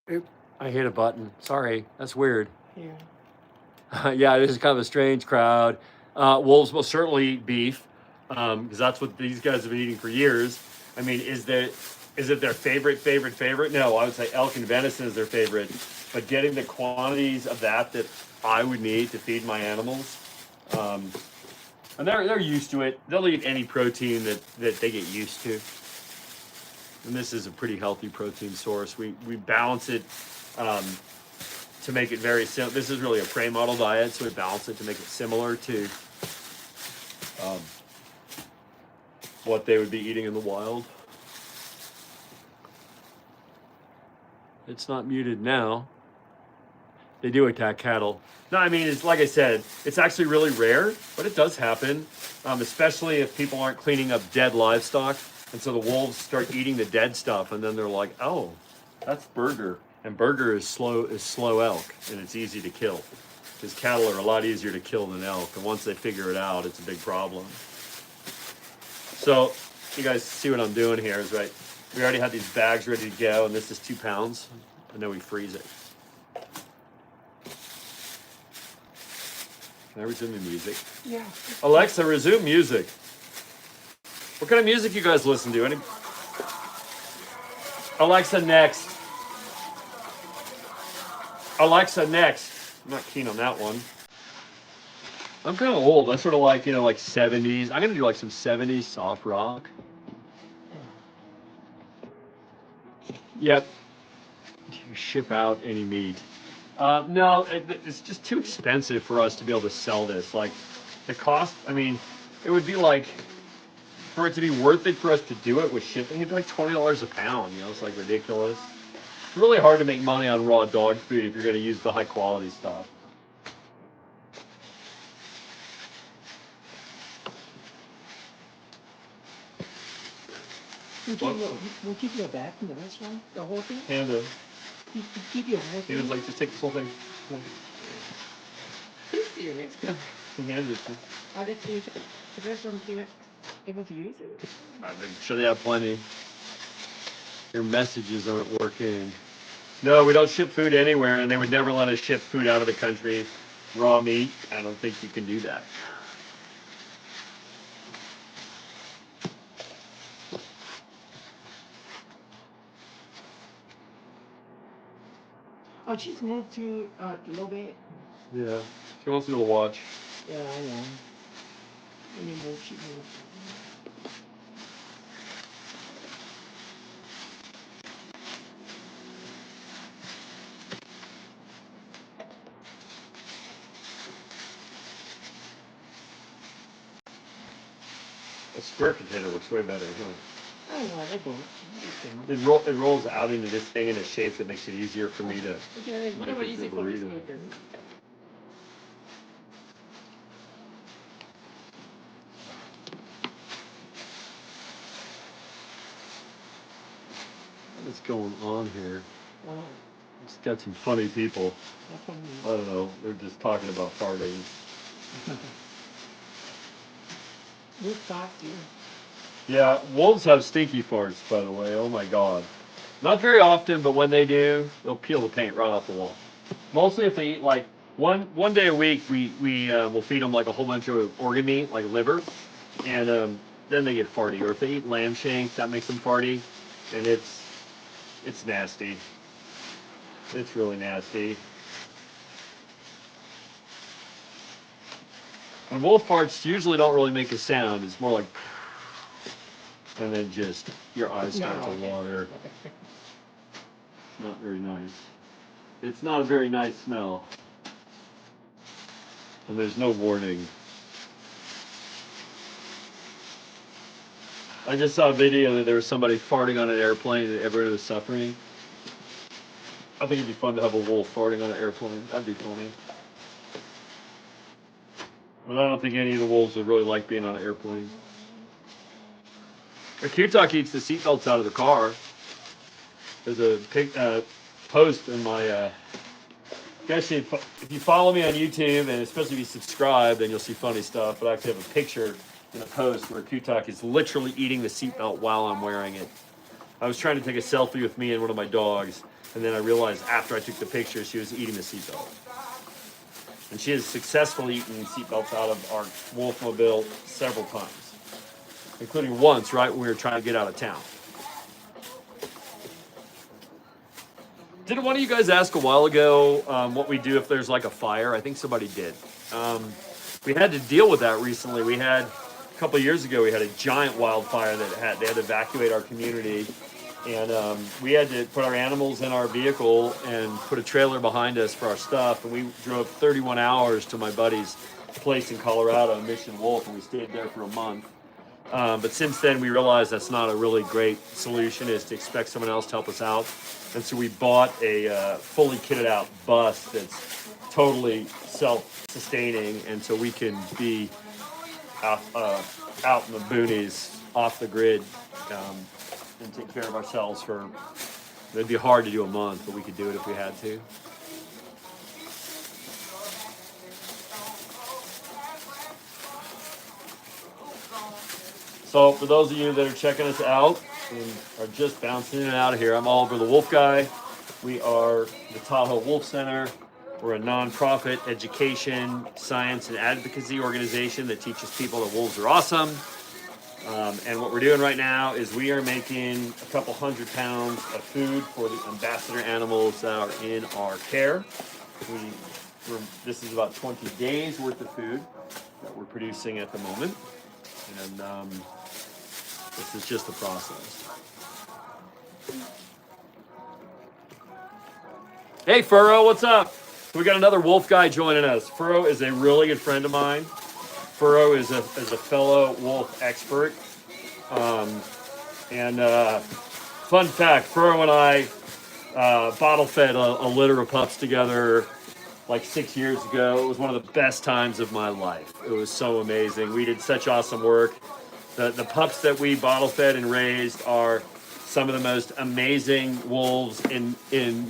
Oop, I hit a button. Sorry, that's weird. Yeah. Yeah, this is kind of a strange crowd. Wolves will certainly eat beef because that's what these guys have been eating for years. I mean, is it their favorite? No, I would say elk and venison is their favorite. But getting the quantities of that I would need to feed my animals, and they're used to it. They'll eat any protein that they get used to. And this is a pretty healthy protein source. We balance it to make it very simple. This is really a prey model diet, so we balance it to make it similar to what they would be eating in the wild. It's not muted now. They do attack cattle. No, I mean, it's like I said, it's actually really rare, but it does happen, especially if people aren't cleaning up dead livestock. And so the wolves start eating the dead stuff, and then they're like, oh, that's Burger. And Burger is slow elk, and it's easy to kill. Because cattle are a lot easier to kill than elk. And once they figure it out, it's a big problem. So you guys see what I'm doing here is right. We already had these bags ready to go, and this is 2 pounds, and then we freeze it. Can I resume the music? Yeah. Alexa, resume music. What kind of music you guys listen to? Any? Alexa, next. Alexa, next. I'm not keen on that one. I'm kind of old. I sort of like, like 70s. I'm going to do like some 70s soft rock. Yep. Do you ship out any meat? No, it's just too expensive for us to be able to sell this. Like, the cost, I mean, it would be like, for it to be worth it for us to do it with shipping, it'd be like $20 a pound, it's like ridiculous. It's really hard to make money on raw dog food if you're going to use the high quality stuff. We'll keep your bag in the restaurant, the whole thing. And You keep your bag. he was like, just take this whole thing. Serious. Yeah, he handed it to me. I'll let you the restaurant here able to use it. I'm sure they have plenty. Your messages aren't working. No, we don't ship food anywhere, and they would never let us ship food out of the country. Raw meat, I don't think you can do that. Oh, she's moved to low bed. Yeah, she wants me to watch. Yeah, I know. When you move, she moved. A square container looks way better, huh? I know, I don't. It rolls out into this thing in a shape that makes it easier for me to Okay, whatever make it easy the for me. burrito. What's going on here? Wow, It's got some funny people. that's funny. I don't know. They're just talking about farting. Good talk to you. Yeah, wolves have stinky farts, by the way. Oh my god. Not very often, but when they do, they'll peel the paint right off the wall. Mostly if they eat like one day a week, we will feed them like a whole bunch of organ meat, like liver, and then they get farty. Or if they eat lamb shanks, that makes them farty, and it's nasty. It's really nasty. And wolf farts usually don't really make a sound. It's more like, and then just your eyes start to water. Not very nice. It's not a very nice smell. And there's no warning. I just saw a video that there was somebody farting on an airplane and everyone was suffering. I think it'd be fun to have a wolf farting on an airplane. That'd be funny. But I don't think any of the wolves would really like being on an airplane. A Q-Talk eats the seatbelts out of the car. There's a post in my. Guys, if you follow me on YouTube, and especially if you subscribe, then you'll see funny stuff. But I actually have a picture in a post where Q-Talk is literally eating the seatbelt while I'm wearing it. I was trying to take a selfie with me and one of my dogs, and then I realized after I took the picture, she was eating the seatbelt. And she has successfully eaten seatbelts out of our Wolfmobile several times, including once, right when we were trying to get out of town. Didn't one of you guys ask a while ago what we do if there's like a fire? I think somebody did. We had to deal with that recently. We had, a couple of years ago, we had a giant wildfire that they had to evacuate our community. And we had to put our animals in our vehicle and put a trailer behind us for our stuff. And we drove 31 hours to my buddy's place in Colorado, Mission Wolf, and we stayed there for a month. But since then, we realized that's not a really great solution, is to expect someone else to help us out. And so we bought a fully kitted out bus that's totally self-sustaining, and so we can be out in the boonies, off the grid, and take care of ourselves for. It'd be hard to do a month, but we could do it if we had to. So for those of you that are checking us out and are just bouncing in and out of here, I'm Oliver the Wolf Guy. We are the Tahoe Wolf Center. We're a nonprofit education, science, and advocacy organization that teaches people that wolves are awesome. And what we're doing right now is we are making a couple 100 pounds of food for the ambassador animals that are in our care. This is about 20 days worth of food that we're producing at the moment. And this is just the process. Hey, Furrow, what's up? We got another wolf guy joining us. Furrow is a really good friend of mine. Furrow is a fellow wolf expert. Fun fact, Furrow and I bottle fed a litter of pups together like 6 years ago. It was one of the best times of my life. It was so amazing. We did such awesome work. The pups that we bottle fed and raised are some of the most amazing wolves in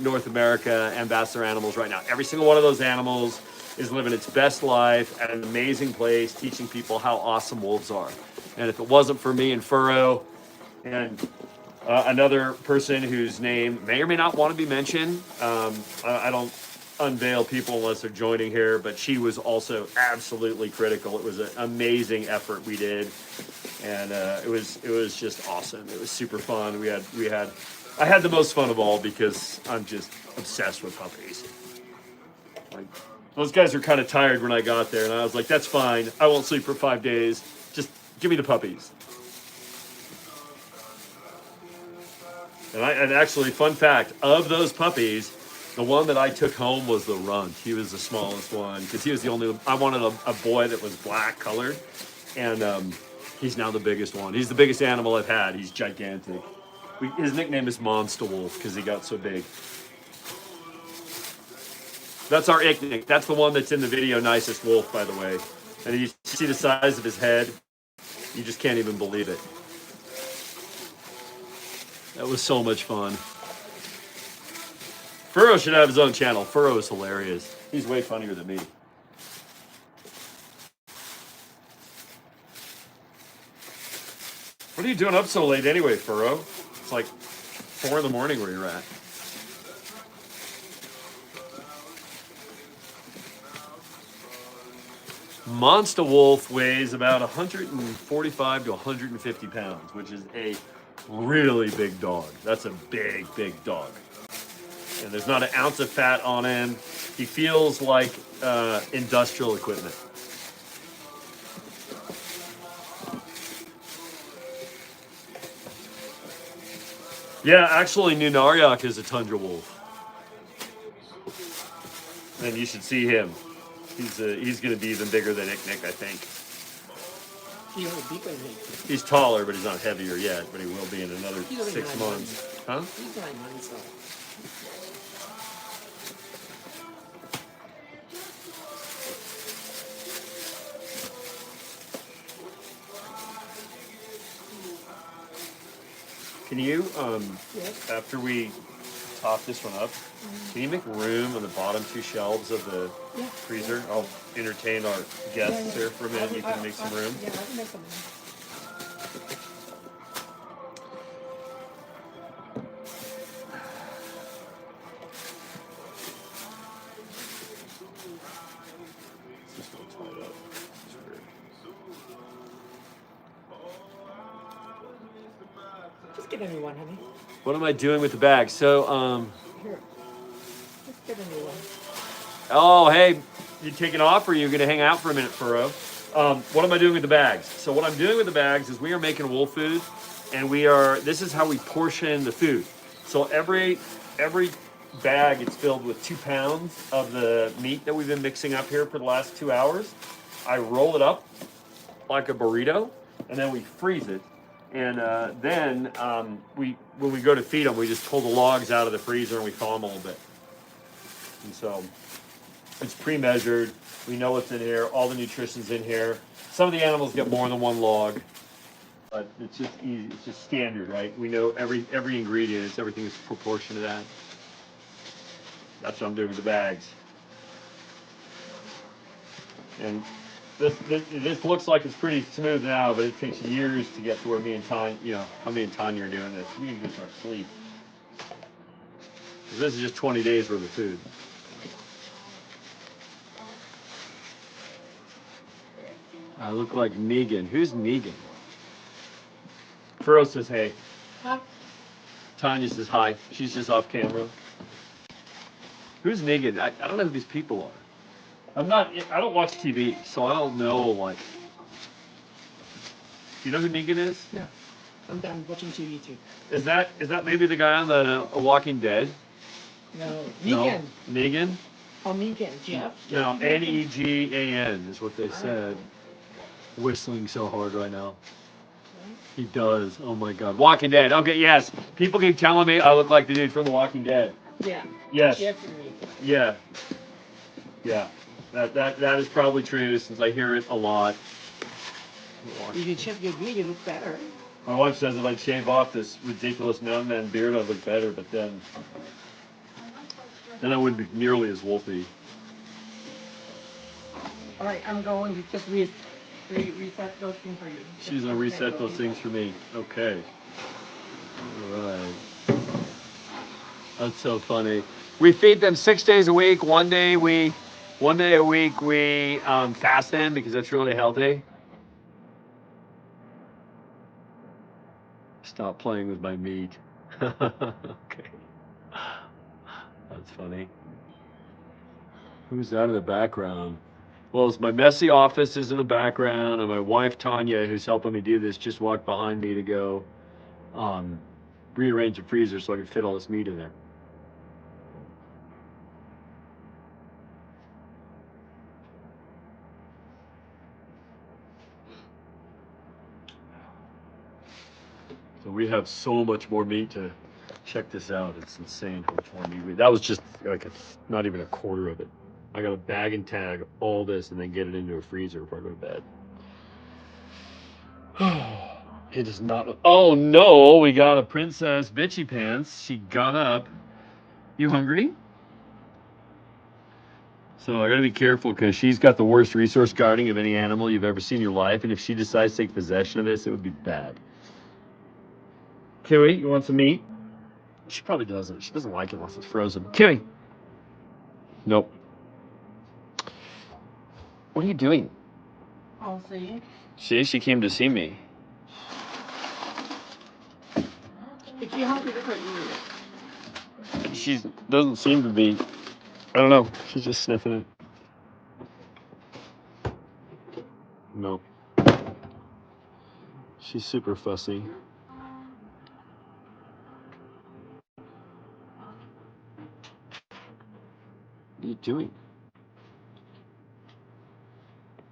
North America, ambassador animals right now. Every single one of those animals is living its best life at an amazing place, teaching people how awesome wolves are. And if it wasn't for me and Furrow and another person whose name may or may not want to be mentioned, I don't unveil people unless they're joining here, but she was also absolutely critical. It was an amazing effort we did, and it was just awesome. It was super fun. I had the most fun of all because I'm just obsessed with puppies. Like, those guys were kind of tired when I got there, and I was like, that's fine. I won't sleep for 5 days. Just give me the puppies. And actually, fun fact, of those puppies, the one that I took home was the runt. He was the smallest one because he was the only. I wanted a boy that was black colored, and he's now the biggest one. He's the biggest animal I've had. He's gigantic. His nickname is Monster Wolf because he got so big. That's our Icknick. That's the one that's in the video, nicest wolf, by the way. And you see the size of his head. You just can't even believe it. That was so much fun. Furrow should have his own channel. Furrow is hilarious. He's way funnier than me. What are you doing up so late anyway, Furrow? It's like 4 in the morning where you're at. Monster Wolf weighs about 145 to 150 pounds, which is a really big dog. That's a big, big dog. And there's not an ounce of fat on him. He feels like industrial equipment. Yeah, actually, Nunaryak is a tundra wolf. And you should see him. He's going to be even bigger than Icknick, I think. He's taller, but he's not heavier yet. But he will be in another 6 months. Huh? He's 9 months old. Can you, Yes. after we top this one up, can you make room on the bottom 2 shelves of the freezer? I'll entertain our guests here for a minute. You can make some room. Yeah, I can make some room. Just gonna tie it up. Just get a new one, honey. What am I doing with the bag? So, Here. Just get a new one. oh, hey, you taking off or are you going to hang out for a minute, Furrow? What am I doing with the bags? So what I'm doing with the bags is we are making wolf food, and this is how we portion the food. So every bag, it's filled with 2 pounds of the meat that we've been mixing up here for the last 2 hours. I roll it up like a burrito, and then we freeze it. And then when we go to feed them, we just pull the logs out of the freezer and we thaw them a little bit. And so it's pre-measured. We know what's in here. All the nutrition's in here. Some of the animals get more than one log, but it's just easy. It's just standard, right? We know every ingredient. Everything is proportion to that. That's what I'm doing with the bags. And this looks like it's pretty smooth now, but it takes years to get to where me and Tanya, how me and Tanya are doing this. We can get to our sleep. This is just 20 days worth of food. I look like Negan. Who's Negan? Furrow says hey. Huh? Tanya says hi. She's just off camera. Who's Negan? I don't know who these people are. I don't watch TV, so I don't know, like. Do you know who Negan is? Yeah. I'm done watching TV too. Is that maybe the guy on the Walking Dead? No. Negan. No. Negan? Oh, Negan. Jeff. No, Negan is what they said. Whistling so hard right now. He does. Oh my God. Walking Dead. Okay, yes. People keep telling me I look like the dude from The Walking Dead. Yeah. Yes. Definitely. Yeah. Yeah. That is probably true since I hear it a lot. If you shave your beard, you look better. My wife says if I shave off this ridiculous young man beard, I'd look better, but then I wouldn't be nearly as wolfy. All right, I'm going to just reset those things for you. She's gonna reset those things for me. Okay. All right. That's so funny. We feed them 6 days a week. One day a week we fast them because that's really healthy. Stop playing with my meat. Okay. That's funny. Who's that in the background? Well, it's my messy office is in the background, and my wife Tanya, who's helping me do this, just walked behind me to go rearrange the freezer so I can fit all this meat in there. So we have so much more meat to check this out. It's insane how much more meat. That was just like not even a quarter of it. I got to bag and tag all this and then get it into a freezer before I go to bed. It is not. Oh no, we got a princess bitchy pants. She got up. You hungry? So I gotta be careful because she's got the worst resource guarding of any animal you've ever seen in your life, and if she decides to take possession of this, it would be bad. Kiwi, you want some meat? She probably doesn't. She doesn't like it unless it's frozen. Kiwi. Nope. What are you doing? I'll see. See, she came to see me. If you're hungry, look at you. She doesn't seem to be. I don't know. She's just sniffing it. No. She's super fussy. What are you doing?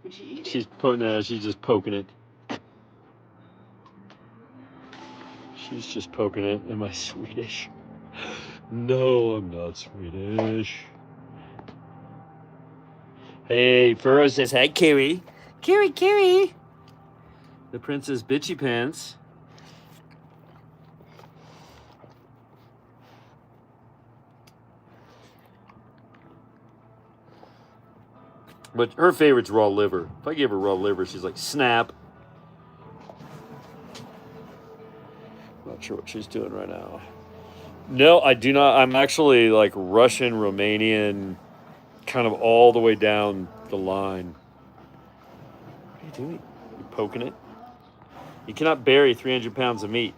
Did she eat it? She's just poking it. She's just poking it. Am I Swedish? No, I'm not Swedish. Hey, Furrow says, hey, Kiwi. Kiwi. The princess bitchy pants. But her favorite's raw liver. If I give her raw liver, she's like, snap. Not sure what she's doing right now. No, I do not. I'm actually like Russian, Romanian, kind of all the way down the line. What are you doing? You poking it? You cannot bury 300 pounds of meat.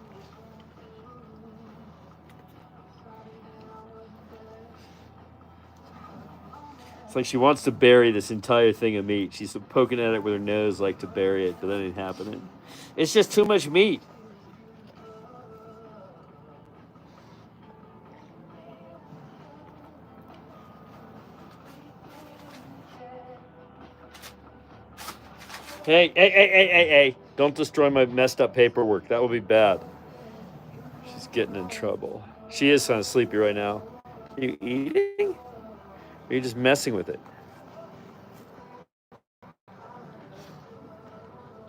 It's like she wants to bury this entire thing of meat. She's poking at it with her nose like to bury it, but that ain't happening. It's just too much meat. Hey. Don't destroy my messed up paperwork. That would be bad. She's getting in trouble. She is kind of sleepy right now. Are you eating? Or are you just messing with it?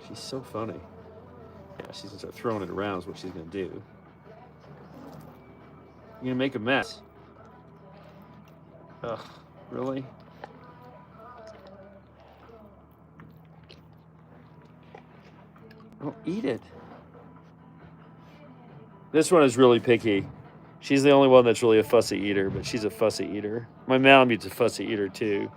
She's so funny. Yeah, she's gonna start throwing it around is what she's gonna do. You're gonna make a mess. Ugh, really? Oh, eat it. This one is really picky. She's the only one that's really a fussy eater, but she's a fussy eater. My Malamute's a fussy eater too.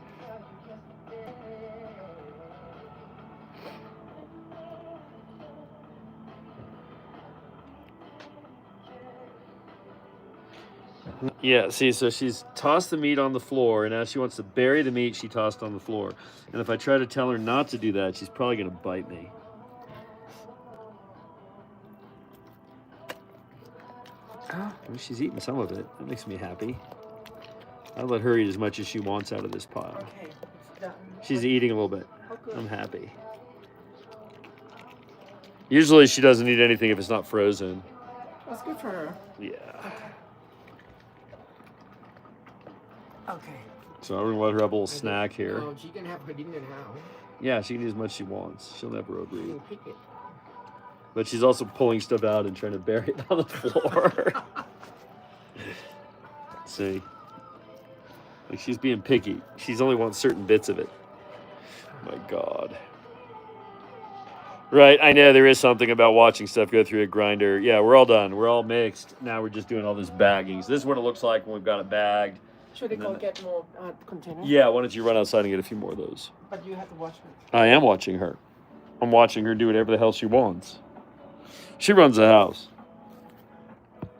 Yeah, see, so she's tossed the meat on the floor, and now she wants to bury the meat she tossed on the floor. And if I try to tell her not to do that, she's probably going to bite me. Oh, well, she's eating some of it. That makes me happy. I'll let her eat as much as she wants out of this pile. Okay, it's done. She's eating a little bit. Oh, good. I'm happy. Usually she doesn't eat anything if it's not frozen. That's good for her. Yeah. Okay. So I'm going to let her have a little snack here. No, she can have her dinner now. Yeah, she can eat as much as she wants. She'll never You overeat. can pick it. But she's also pulling stuff out and trying to bury it on the floor. See? Like she's being picky. She's only wants certain bits of it. My God. Right, I know there is something about watching stuff go through a grinder. Yeah, we're all done. We're all mixed. Now we're just doing all this bagging. So this is what it looks like when we've got it bagged. Should I go get more containers? Yeah, why don't you run outside and get a few more of those? But you have to watch her. I am watching her. I'm watching her do whatever the hell she wants. She runs the house.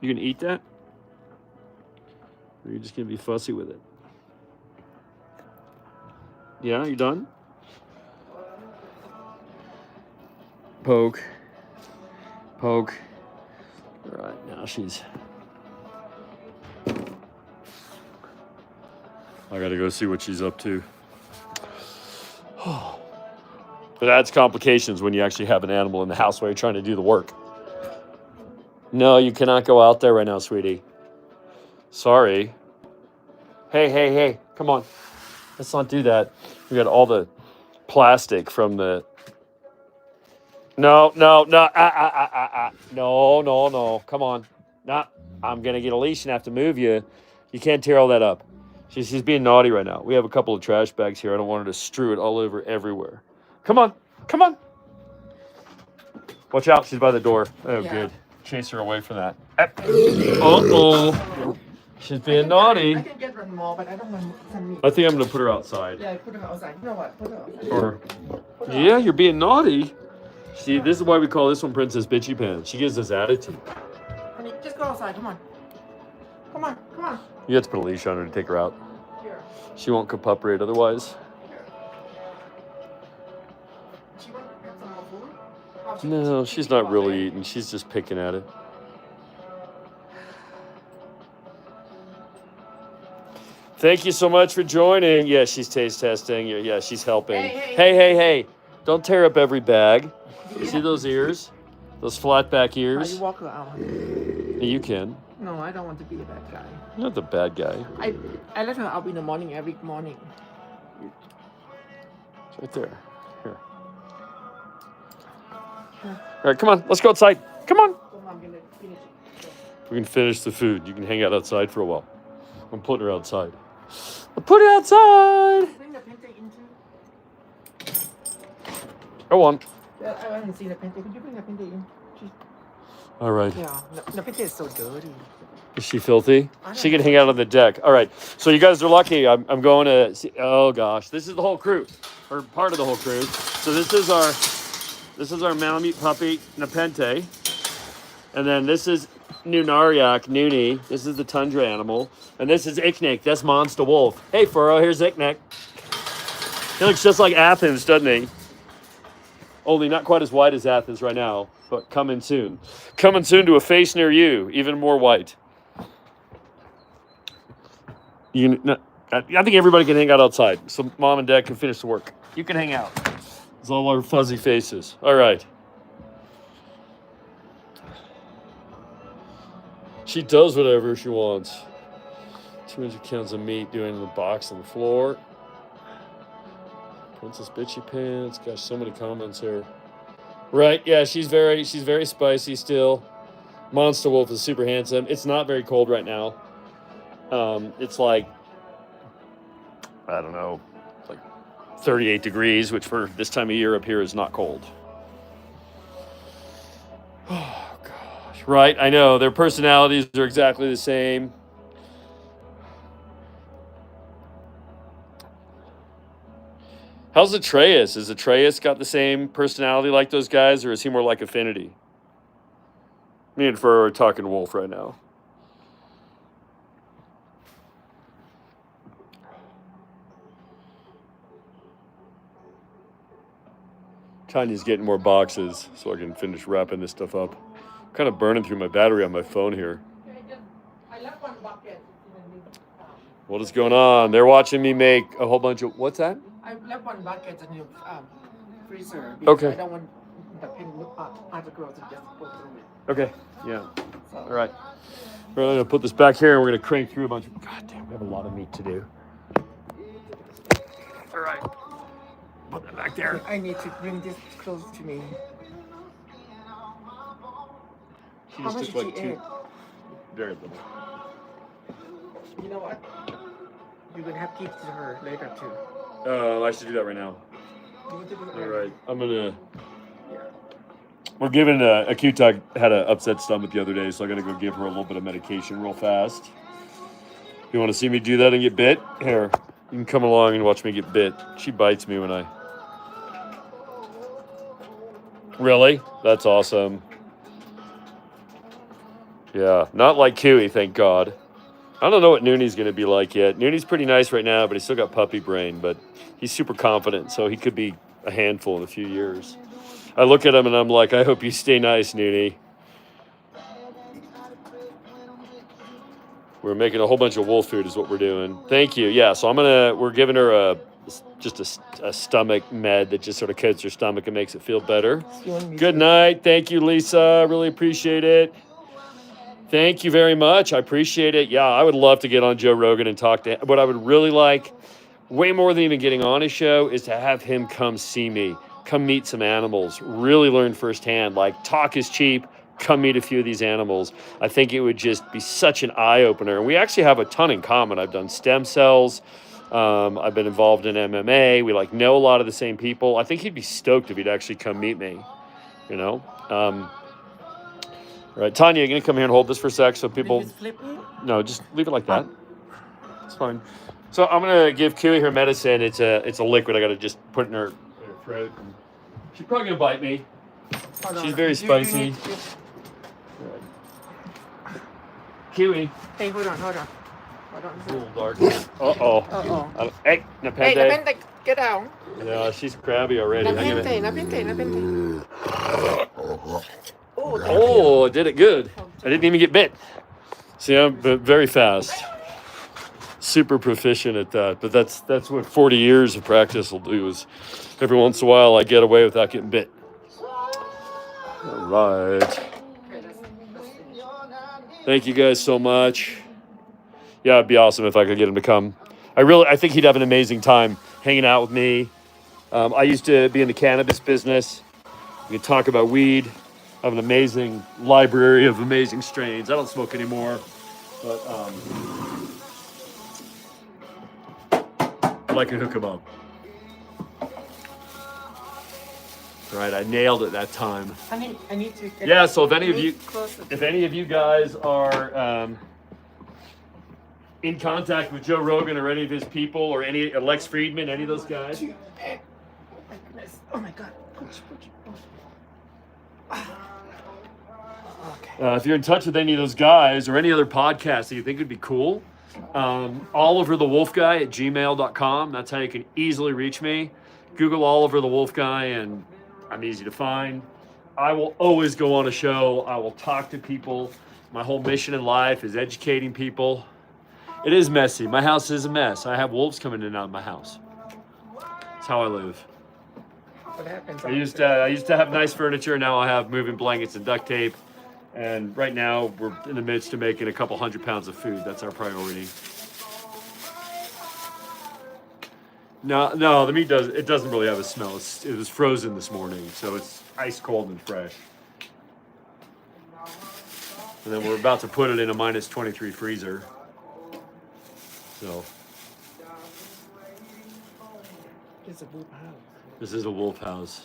You gonna eat that? Or are you just gonna be fussy with it? Yeah, you done? Poke. Poke. All right, now she's... I gotta go see what she's up to. But that's complications when you actually have an animal in the house while you're trying to do the work. No, you cannot go out there right now, sweetie. Sorry. Hey, come on. Let's not do that. We got all the plastic from the... No. No. Come on. Nah, I'm going to get a leash and have to move you. You can't tear all that up. She's being naughty right now. We have a couple of trash bags here. I don't want her to strew it all over everywhere. Come on. Watch out. She's by the door. Oh, yeah. Good. Chase her away from that. Uh-oh. She's being naughty. I can get one more, but I don't want some meat. I think I'm going to put her outside. Yeah, put her outside. You know what? Put her outside. Yeah, you're being naughty. See, this is why we call this one Princess Bitchy Pants. She gives us attitude. Honey, just go outside. Come on. You have to put a leash on her to take her out. Here. She won't cooperate otherwise. She wants to have some more food? Oh, No, she's not really eating. She's just picking at it. Thank you so much for joining. Yeah, she's taste testing. Yeah, she's helping. Hey. Don't tear up every bag. Yeah. See those ears? Those flat back ears? You walk her out. You can. No, I don't want to be the bad guy. You're not the bad guy. I let her out in the morning, every morning. It's right there. Here. All right, come on. Let's go outside. Come on. I'm going to finish it. We can finish the food. You can hang out outside for a while. I'm putting her outside. Put it outside. Bring the pente into. Go on. I haven't seen the pente. Could you bring the pente in? All right. Yeah, the pente is so dirty. Is she filthy? She can hang out on the deck. All right. So you guys are lucky. I'm going to see. Oh gosh, this is the whole crew, or part of the whole crew. So this is our Malamute puppy, Nepente, and then this is Nunariak, Noonie. This is the tundra animal, and this is Icknick. That's Monster Wolf. Hey, Furrow. Here's Icknick. He looks just like Athens, doesn't he? Only not quite as white as Athens right now, but coming soon. Coming soon to a face near you, even more white. I think everybody can hang out outside, so Mom and Dad can finish the work. You can hang out. It's all our fuzzy faces. All right. She does whatever she wants. 200 cans of meat doing in the box on the floor. Princess Bitchy Pants. Gosh, so many comments here. Right, yeah, she's very spicy still. Monster Wolf is super handsome. It's not very cold right now. It's like, I don't know, like 38 degrees, which for this time of year up here is not cold. Oh, gosh. Right, I know. Their personalities are exactly the same. How's Atreus? Is Atreus got the same personality like those guys, or is he more like Affinity? Me and Fur are talking wolf right now. Tanya's getting more boxes so I can finish wrapping this stuff up. I'm kind of burning through my battery on my phone here. What is going on? They're watching me make a whole bunch of... What's that? I left one bucket in your freezer. Okay. I don't want the other girls to just go through it. Okay, yeah. So. All right. We're going to put this back here and we're going to crank through a bunch of... God damn, we have a lot of meat to do. All right. Put that back there. I need to bring this close to me. She How just much took did like she two... eat? Very little. You know what? You're going to have to give it to her later too. Oh, I should do that right now. You want to do it All later? right. I'm going to... Yeah. We're giving a Q-Tug had an upset stomach the other day, so I got to go give her a little bit of medication real fast. You want to see me do that and get bit? Here, you can come along and watch me get bit. She bites me when I... Really? That's awesome. Yeah, not like Kiwi, thank God. I don't know what Nooney's going to be like yet. Nooney's pretty nice right now, but he's still got puppy brain, but he's super confident, so he could be a handful in a few years. I look at him and I'm like, I hope you stay nice, Nooney. We're making a whole bunch of wolf food is what we're doing. Thank you. Yeah, so we're giving her just a stomach med that just sort of coats her stomach and makes it feel better. Good night. Thank you, Lisa. Really appreciate it. Thank you very much. I appreciate it. Yeah, I would love to get on Joe Rogan and talk to him. What I would really like, way more than even getting on his show, is to have him come see me. Come meet some animals. Really learn firsthand. Like, talk is cheap. Come meet a few of these animals. I think it would just be such an eye-opener. And we actually have a ton in common. I've done stem cells. I've been involved in MMA. We know a lot of the same people. I think he'd be stoked if he'd actually come meet me. You know? All right, Tanya, you're going to come here and hold this for a sec so people... Did you flip it? No, just leave it like that. It's fine. So I'm going to give Kiwi her medicine. It's a liquid. I got to just put in her throat. She's probably going to bite me. She's very spicy. Kiwi. Hey, hold on. It's a little dark. Uh-oh. Hey, Nepente. Hey, Nepente, get down. Yeah, she's crabby already. Nepente. Oh, did it good. I didn't even get bit. See, I'm very fast. Super proficient at that. But that's what 40 years of practice will do, is every once in a while I get away without getting bit. All right. Thank you guys so much. Yeah, it'd be awesome if I could get him to come. I think he'd have an amazing time hanging out with me. I used to be in the cannabis business. We can talk about weed. I have an amazing library of amazing strains. I don't smoke anymore, but I can hook him up. All right, I nailed it that time. I need to get... Yeah, so if any of you guys are in contact with Joe Rogan or any of his people or any Lex Friedman, any of those guys. Oh my goodness. Oh my God. Okay. If you're in touch with any of those guys or any other podcasts that you think would be cool, oliverthewolfguy@gmail.com. That's how you can easily reach me. Google Oliver the Wolf Guy and I'm easy to find. I will always go on a show. I will talk to people. My whole mission in life is educating people. It is messy. My house is a mess. I have wolves coming in and out of my house. That's how I live. What happens? I used to have nice furniture. Now I have moving blankets and duct tape. And right now we're in the midst of making a couple 100 pounds of food. That's our priority. No, the meat doesn't really have a smell. It was frozen this morning, so it's ice cold and fresh. And then we're about to put it in a -23 freezer. So It's a wolf house. this is a wolf house.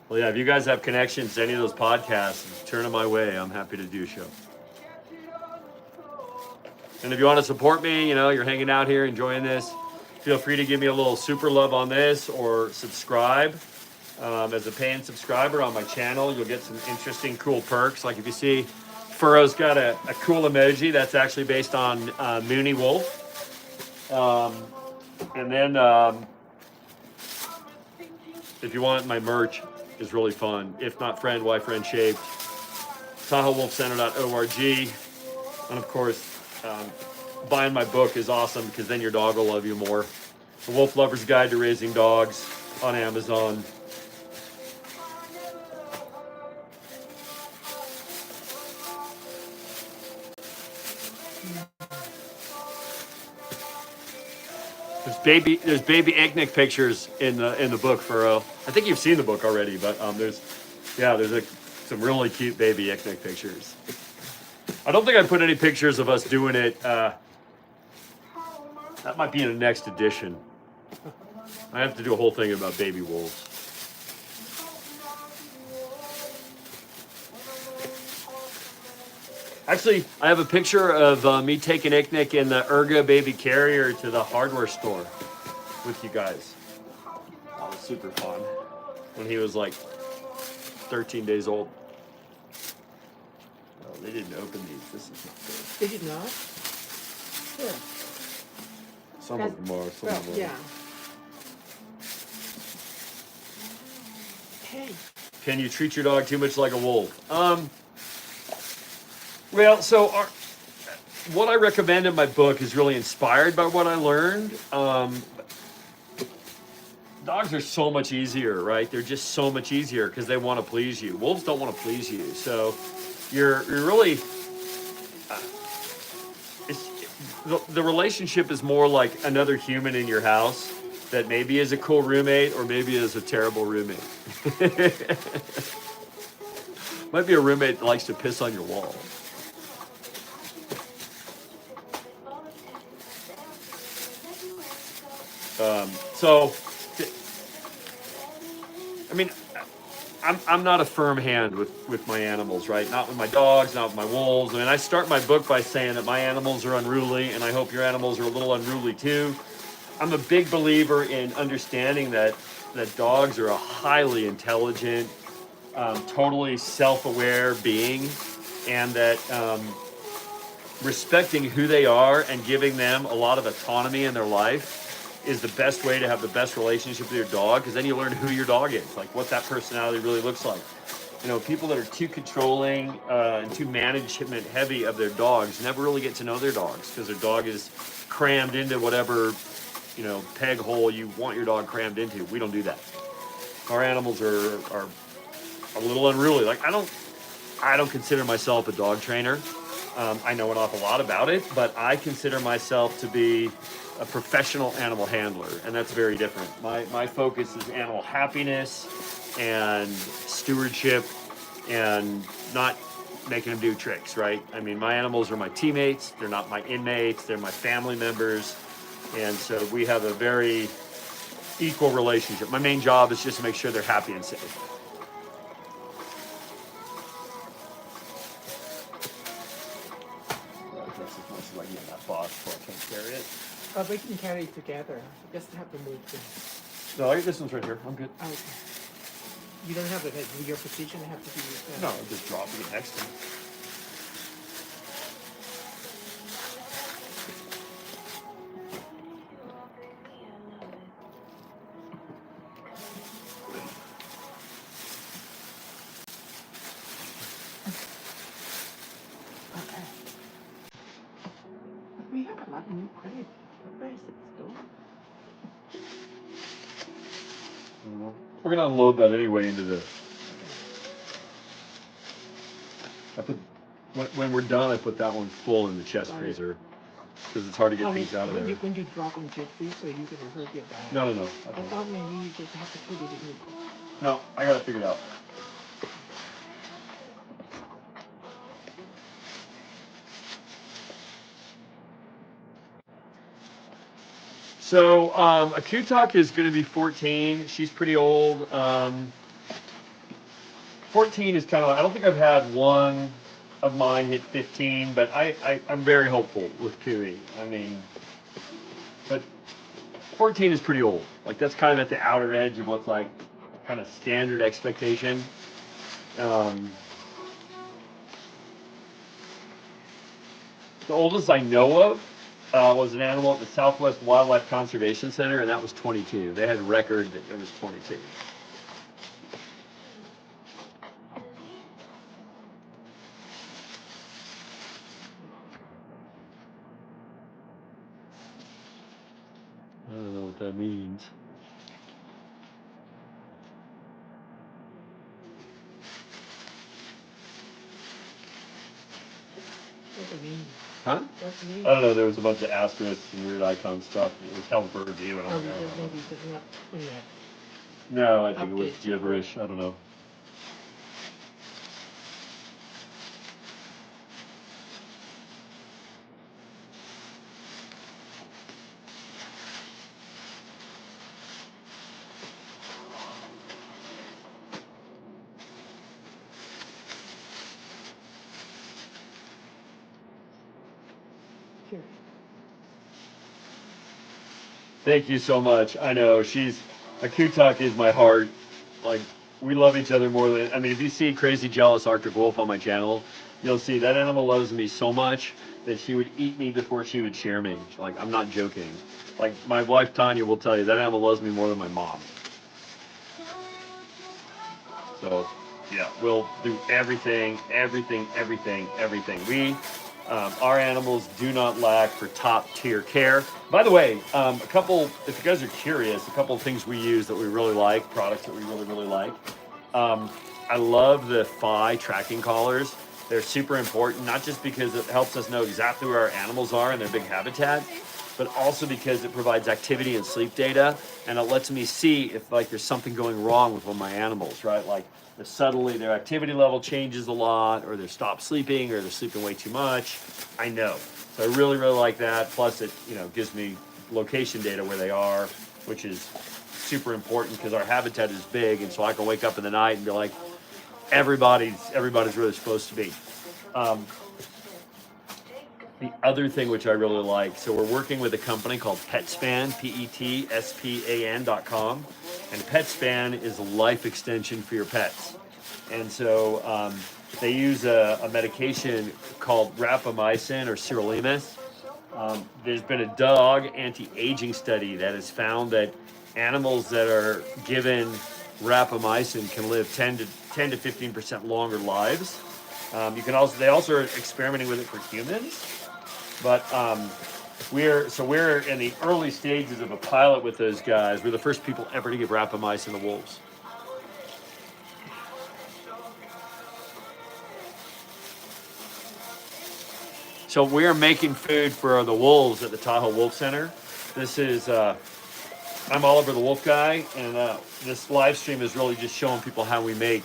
Well, yeah, if you guys have connections to any of those podcasts, turn them my way. I'm happy to do a show. And if you want to support me, you're hanging out here enjoying this, feel free to give me a little super love on this or subscribe. As a paying subscriber on my channel, you'll get some interesting, cool perks. Like if you see Furrow's got a cool emoji that's actually based on Mooney Wolf. And then if you want, my merch is really fun. If not friend, why friend shaped. TahoeWolfCenter.org. And of course, buying my book is awesome because then your dog will love you more. The Wolf Lover's Guide to Raising Dogs on Amazon. There's baby Icnic pictures in the book, Furrow. I think you've seen the book already, but there's some really cute baby Icnic pictures. I don't think I put any pictures of us doing it. That might be in the next edition. I have to do a whole thing about baby wolves. Actually, I have a picture of me taking Icnic in the Erga baby carrier to the hardware store with you guys. That was super fun. When he was like 13 days old. Oh, they didn't open these. This is not good. They did not? Sure. Some of them are, some of them are. Yeah. Hey. Can you treat your dog too much like a wolf? Well, so what I recommend in my book is really inspired by what I learned. Dogs are so much easier, right? They're just so much easier because they want to please you. Wolves don't want to please you. So you're really, the relationship is more like another human in your house that maybe is a cool roommate or maybe is a terrible roommate. Might be a roommate that likes to piss on your wall. I mean, I'm not a firm hand with my animals, right? Not with my dogs, not with my wolves. I mean, I start my book by saying that my animals are unruly, and I hope your animals are a little unruly too. I'm a big believer in understanding that dogs are a highly intelligent, totally self-aware being, and that respecting who they are and giving them a lot of autonomy in their life is the best way to have the best relationship with your dog, because then you learn who your dog is, like what that personality really looks like. People that are too controlling and too management heavy of their dogs never really get to know their dogs because their dog is crammed into whatever, peg hole you want your dog crammed into. We don't do that. Our animals are a little unruly. Like I don't consider myself a dog trainer. I know an awful lot about it, but I consider myself to be a professional animal handler, and that's very different. My focus is animal happiness and stewardship and not making them do tricks, right? I mean, my animals are my teammates. They're not my inmates. They're my family members. And so we have a very equal relationship. My main job is just to make sure they're happy and safe. That's as much as I get in that box before I can't carry it. We can carry it together. Just have to move things. No, this one's right here. I'm good. Okay. You don't have it at your position. Have to be. No, I'm just dropping it next to me. Okay. We have a lot of new credit. Where is it still? We're gonna unload that anyway into the. I put when we're done, I put that one full in the chest freezer because it's hard to get things out of there. When you drop in jet freezer, you can hurt your back. No. I thought maybe you just have to put it in the. No, I got it figured out. So a Kutuk is going to be 14. She's pretty old. 14 is kind of. I don't think I've had one of mine hit 15, but I'm very hopeful with Kui. I mean, but 14 is pretty old. Like that's kind of at the outer edge of what's like kind of standard expectation. The oldest I know of was an animal at the Southwest Wildlife Conservation Center, and that was 22. They had a record that it was 22. I don't know what that means. What do you mean? Huh? What do you mean? I don't know. There was a bunch of asterisks and weird icon stuff. It was hell for a view. Oh, because maybe it's not in that. No, I think it was Update. gibberish. I don't know. Sure. Thank you so much. I know she's a Kutuk is my heart. Like we love each other more than I mean. If you see Crazy Jealous Arctic Wolf on my channel, you'll see that animal loves me so much that she would eat me before she would share me. Like I'm not joking. Like my wife Tanya will tell you that animal loves me more than my mom. So yeah, we'll do everything. Our animals do not lack for top tier care. By the way, if you guys are curious, a couple of things we use that we really like, products that we really like. I love the Phi tracking collars. They're super important, not just because it helps us know exactly where our animals are in their big habitat, but also because it provides activity and sleep data, and it lets me see if like there's something going wrong with one of my animals, right? Like if suddenly their activity level changes a lot, or they're stopped sleeping, or they're sleeping way too much. I know. So I really like that. Plus, it gives me location data where they are, which is super important because our habitat is big, and so I can wake up in the night and be like, everybody's really supposed to be. The other thing which I really like, so we're working with a company called PetSpan, PetSpan.com, and PetSpan is a life extension for your pets. And so they use a medication called rapamycin or sirolimus. There's been a dog anti-aging study that has found that animals that are given rapamycin can live 10 to 15% longer lives. They also are experimenting with it for humans. But we're in the early stages of a pilot with those guys. We're the first people ever to give rapamycin to wolves. So we are making food for the wolves at the Tahoe Wolf Center. This is I'm Oliver the Wolf Guy, and this live stream is really just showing people how we make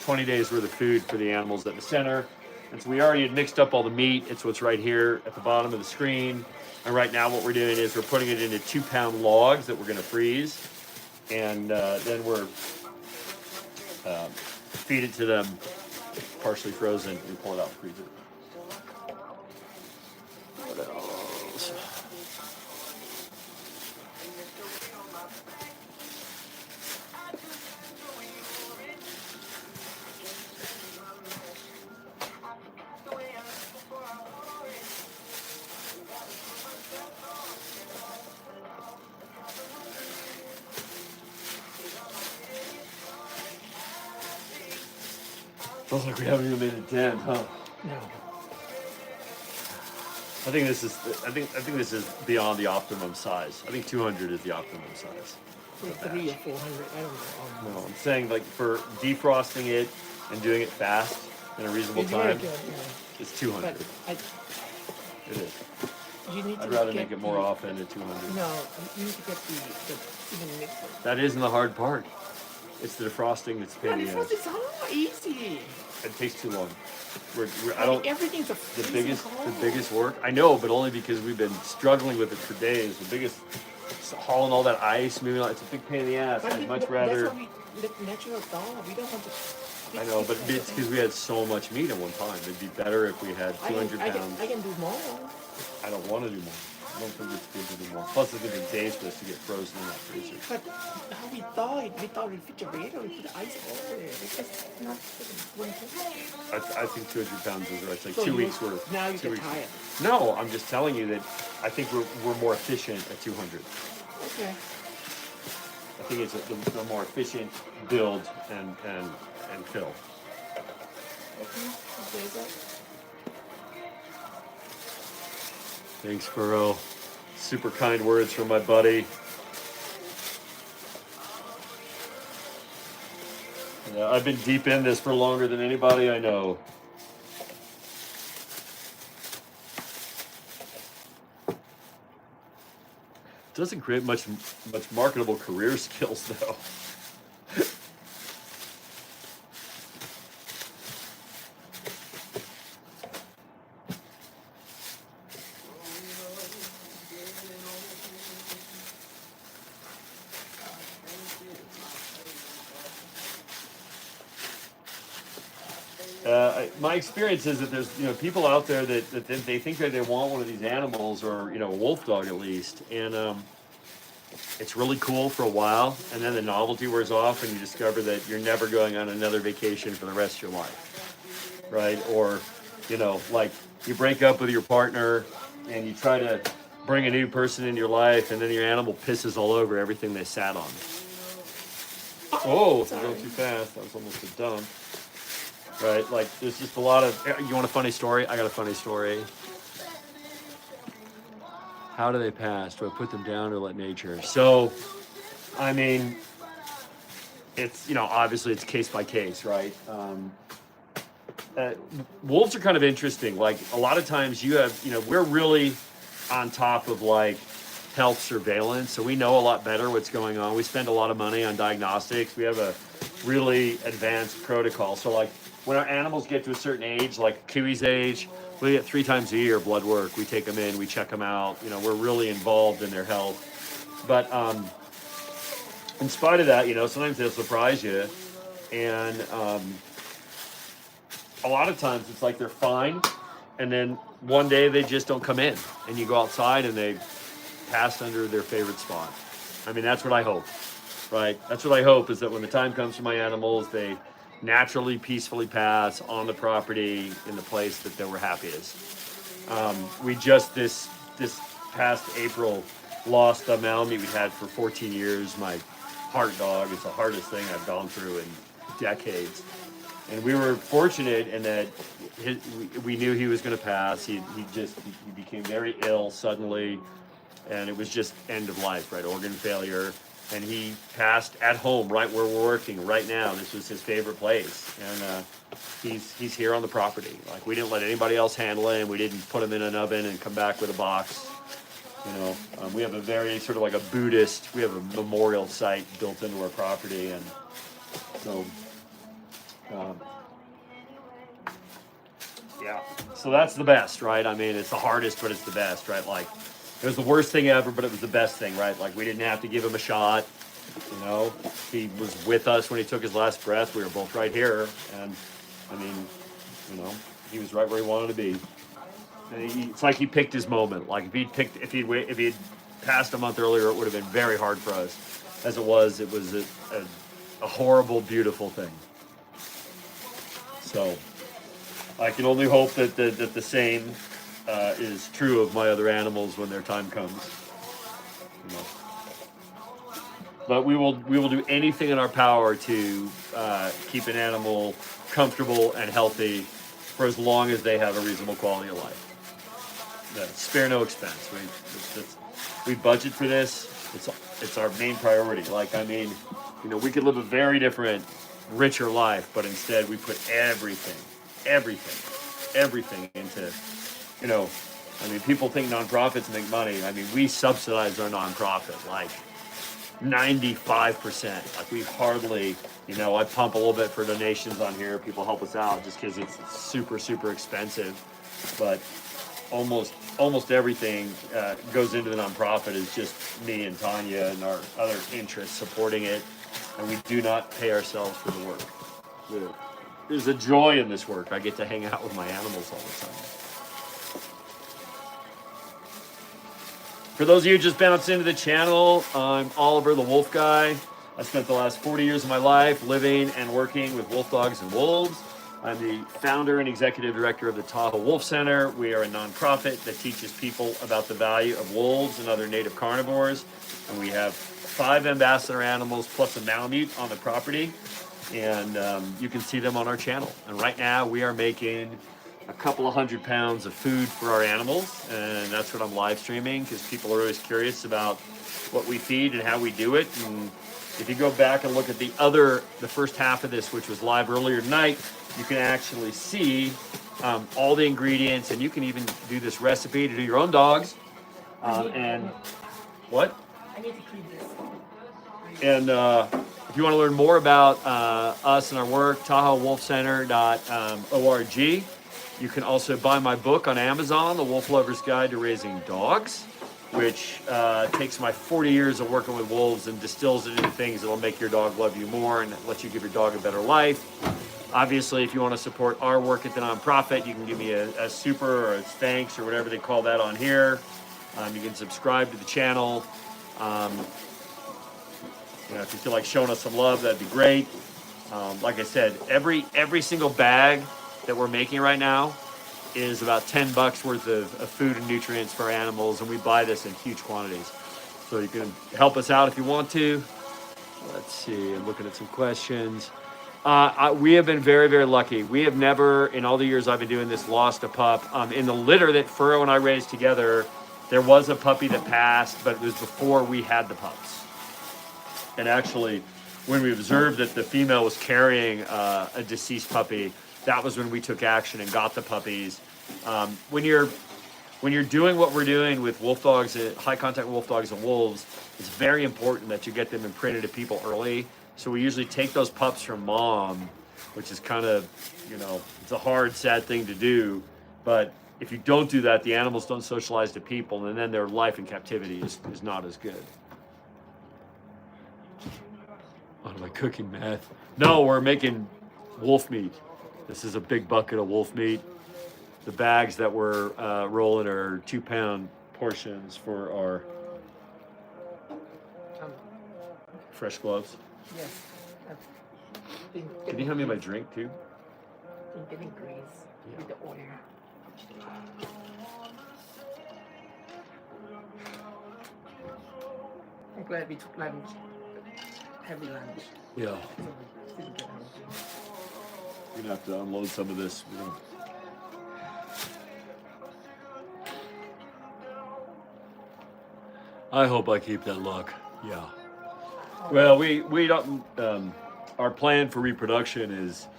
20 days worth of food for the animals at the center. And so we already had mixed up all the meat. It's what's right here at the bottom of the screen. And right now what we're doing is we're putting it into 2-pound logs that we're going to freeze. And then we're feed it to them partially frozen and pull it out and freeze it. What else? Feels like we haven't even made a dent, huh? No. I think this is beyond the optimum size. I think 200 is the optimum size. 300 or 400, I don't know. No, I'm saying like for defrosting it and doing it fast, in a reasonable It's very time, good, it's 200. but It is. you need to I'd rather get make it more often at 200. No, you need to get the even mixer. That isn't the hard part. It's the defrosting that's a pain But in it the was ass. so easy. It takes too long. I don't. Everything's a The biggest work. I know, but only because we've been struggling with it for days. The biggest hauling all that ice, moving. It's a big pain in the ass. I'd much rather. That's how we live natural dog. We don't want to. I know, but it's because we had so much meat at one time. It'd be better if we had 200 pounds. I can do more. I don't want to do more. I don't think it's good to do more. Plus, it's going to be dangerous to get frozen in that freezer. But how we thought refrigerator, we put ice over there. It's just not one thing. I think 200 pounds is right. It's like So 2 weeks worth. Now you 2 get weeks. tired. No, I'm just telling you that I think we're more efficient at 200. Okay. I think it's a more efficient build and fill. Okay. Thanks for super kind words from my buddy. Yeah, I've been deep in this for longer than anybody I know. Doesn't create much marketable career skills though. My experience is that there's people out there that they think that they want one of these animals, or a wolf dog at least, and it's really cool for a while, and then the novelty wears off, and you discover that you're never going on another vacation for the rest of your life, right? Or like you break up with your partner and you try to bring a new person into your life, and then your animal pisses all over everything they sat on. Oh, I'm going too fast. That was almost a dump. Right, like there's just a lot of. You want a funny story? I got a funny story. How do they pass? Do I put them down or let nature? So, I mean, it's obviously it's case by case, right? Wolves are kind of interesting. Like a lot of times you have, we're really on top of like health surveillance, so we know a lot better what's going on. We spend a lot of money on diagnostics. We have a really advanced protocol. So like when our animals get to a certain age, like Kiwi's age, we get 3 times a year blood work. We take them in, we check them out. We're really involved in their health. But in spite of that, sometimes they'll surprise you, and a lot of times it's like they're fine, and then one day they just don't come in, and you go outside and they pass under their favorite spot. I mean, that's what I hope, right? That's what I hope, is that when the time comes for my animals, they naturally, peacefully pass on the property in the place that they were happiest. We just this past April lost a Malamute we had for 14 years. My heart dog. It's the hardest thing I've gone through in decades. And we were fortunate in that we knew he was going to pass. He became very ill suddenly, and it was just end of life, right? Organ failure. And he passed at home, right where we're working right now. This was his favorite place, and he's here on the property. Like, we didn't let anybody else handle him. We didn't put him in an oven and come back with a box. We have a very sort of like a Buddhist. We have a memorial site built into our property, and so yeah. So that's the best, right? I mean, it's the hardest, but it's the best, right? Like, it was the worst thing ever, but it was the best thing, right? Like, we didn't have to give him a shot. He was with us when he took his last breath. We were both right here, and I mean, he was right where he wanted to be. And it's like he picked his moment. Like, if he'd passed a month earlier, it would have been very hard for us. As it was a horrible, beautiful thing. So I can only hope that the same is true of my other animals when their time comes. But we will do anything in our power to keep an animal comfortable and healthy for as long as they have a reasonable quality of life. Spare no expense. We budget for this. It's our main priority. Like, I mean, we could live a very different, richer life, but instead we put everything everything into, you know, I mean, people think nonprofits make money. I mean, we subsidize our nonprofit like 95%. Like we hardly, you know, I pump a little bit for donations on here. People help us out just because it's super expensive. But almost everything goes into the nonprofit is just me and Tanya and our other interests supporting it. And we do not pay ourselves for the work. There's a joy in this work. I get to hang out with my animals all the time. For those of you who just bounced into the channel, I'm Oliver the Wolf Guy. I spent the last 40 years of my life living and working with wolf dogs and wolves. I'm the founder and executive director of the Tahoe Wolf Center. We are a nonprofit that teaches people about the value of wolves and other native carnivores. And we have 5 ambassador animals plus a Malamute on the property. And you can see them on our channel. And right now we are making a couple of 100 pounds of food for our animals, and that's what I'm live streaming because people are always curious about what we feed and how we do it. And if you go back and look at the first half of this, which was live earlier tonight, you can actually see all the ingredients, and you can even do this recipe to do your own dogs. And what? I need to clean this. And if you want to learn more about us and our work, TahoeWolfCenter.org. You can also buy my book on Amazon, The Wolf Lover's Guide to Raising Dogs, which takes my 40 years of working with wolves and distills it into things that will make your dog love you more and let you give your dog a better life. Obviously, if you want to support our work at the nonprofit, you can give me a super or a thanks or whatever they call that on here. You can subscribe to the channel. You know, if you feel like showing us some love, that'd be great. Like I said, every single bag that we're making right now is about $10 worth of food and nutrients for our animals, and we buy this in huge quantities. So you can help us out if you want to. Let's see, I'm looking at some questions. We have been very lucky. We have never, in all the years I've been doing this, lost a pup. In the litter that Furrow and I raised together, there was a puppy that passed, but it was before we had the pups. And actually, when we observed that the female was carrying a deceased puppy, that was when we took action and got the puppies. When you're doing what we're doing with wolf dogs, high contact wolf dogs and wolves, it's very important that you get them imprinted to people early. So we usually take those pups from mom, which is kind of, you know, it's a hard, sad thing to do. But if you don't do that, the animals don't socialize to people, and then their life in captivity is not as good. Oh, am I cooking meth? No, we're making wolf meat. This is a big bucket of wolf meat. The bags that we're rolling are 2-pound portions for our fresh gloves. Yes. Can you hand me my drink too? I'm getting grease with the oil. I'm glad we took lunch. Heavy lunch. Yeah. So we didn't get hungry. We're gonna have to unload some of this. I hope I keep that luck. Yeah. Well, we don't. Our plan for reproduction is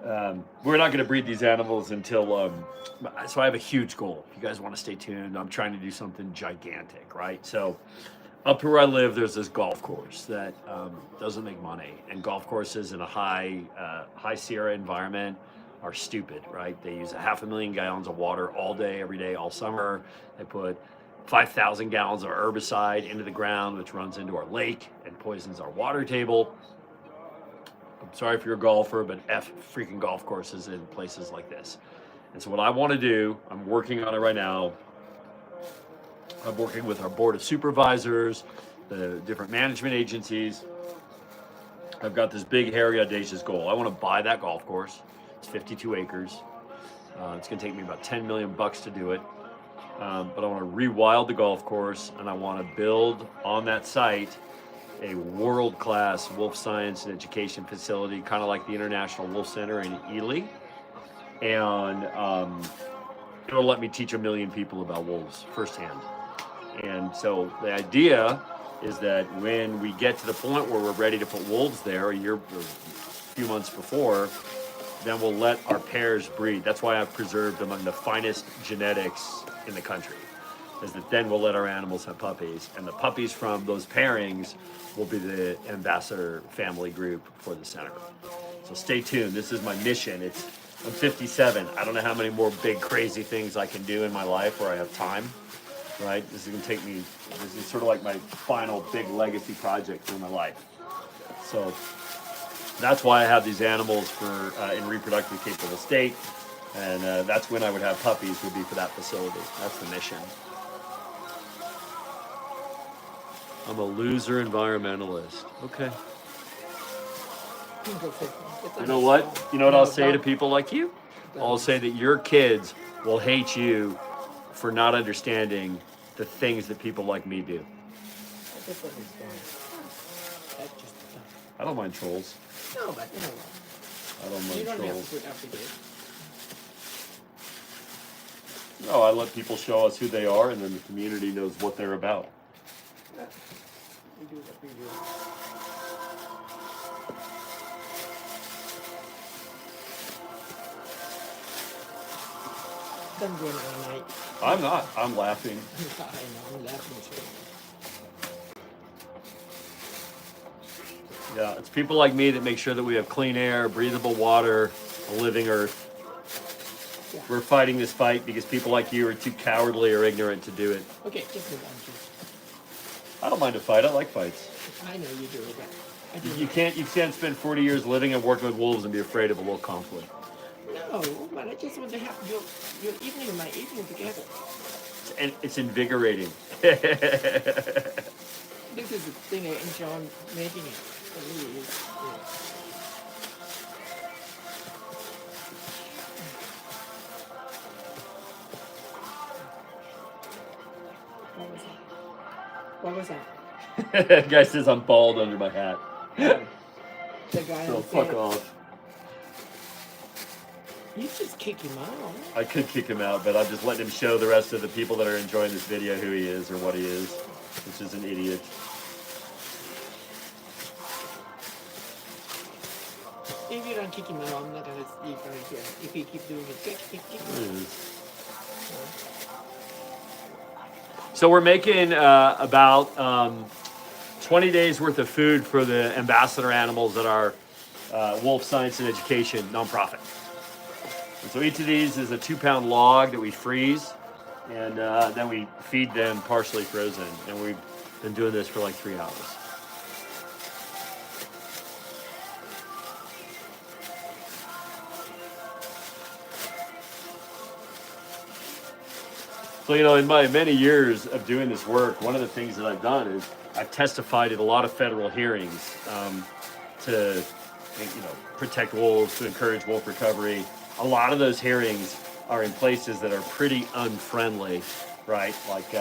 we're not going to breed these animals until. So I have a huge goal. If you guys want to stay tuned, I'm trying to do something gigantic, right? So up here where I live, there's this golf course that doesn't make money, and golf courses in a high Sierra environment are stupid, right? They use 500,000 gallons of water all day, every day, all summer. They put 5,000 gallons of herbicide into the ground, which runs into our lake and poisons our water table. I'm sorry if you're a golfer, but F freaking golf courses in places like this. And so what I want to do, I'm working on it right now. I'm working with our board of supervisors, the different management agencies. I've got this big, hairy, audacious goal. I want to buy that golf course. It's 52 acres. It's going to take me about $10 million to do it. But I want to rewild the golf course, and I want to build on that site a world-class wolf science and education facility, kind of like the International Wolf Center in Ely. And it'll let me teach 1 million people about wolves firsthand. And so the idea is that when we get to the point where we're ready to put wolves there, a few months before, then we'll let our pairs breed. That's why I've preserved among the finest genetics in the country, is that then we'll let our animals have puppies, and the puppies from those pairings will be the ambassador family group for the center. So stay tuned. This is my mission. I'm 57. I don't know how many more big crazy things I can do in my life where I have time, right? This is gonna take me, this is sort of like my final big legacy project for my life. So that's why I have these animals for in reproductively capable state, and that's when I would have puppies, would be for that facility. That's the mission. I'm a loser environmentalist. Okay. You know what? You know what I'll say to people like you? I'll say that your kids will hate you for not understanding the things that people like me do. I don't mind trolls. No, but you know what? I don't mind You don't have trolls. to put up with it. No, I let people show us who they are, and then the community knows what they're about. We do what we do. Don't go all night. I'm not. I'm laughing. I know, I'm laughing too. Yeah, it's people like me that make sure that we have clean air, breathable water, a living earth. Yeah. We're fighting this fight because people like you are too cowardly or ignorant to do it. Okay, just move on, please. I don't mind a fight. I like fights. I know you do, but I do. You can't spend 40 years living and working with wolves and be afraid of a little conflict. No, but I just want to have your evening, my evening together. And it's invigorating. This is the thing I enjoy making it. It really is. Yeah. What was that? Guy says I'm bald under my hat. The guy So who fuck said, off. You just kick him out. I could kick him out, but I'm just letting him show the rest of the people that are enjoying this video who he is or what he is, which is an idiot. If you don't kick him out, I'm not gonna leave right here. If he keep doing it, kick him. So we're making about 20 days worth of food for the ambassador animals at our Wolf Science and Education nonprofit. And so each of these is a 2-pound log that we freeze, and then we feed them partially frozen. And we've been doing this for like 3 hours. So, you know, in my many years of doing this work, one of the things that I've done is I've testified at a lot of federal hearings to, you know, protect wolves, to encourage wolf recovery. A lot of those hearings are in places that are pretty unfriendly, right? Like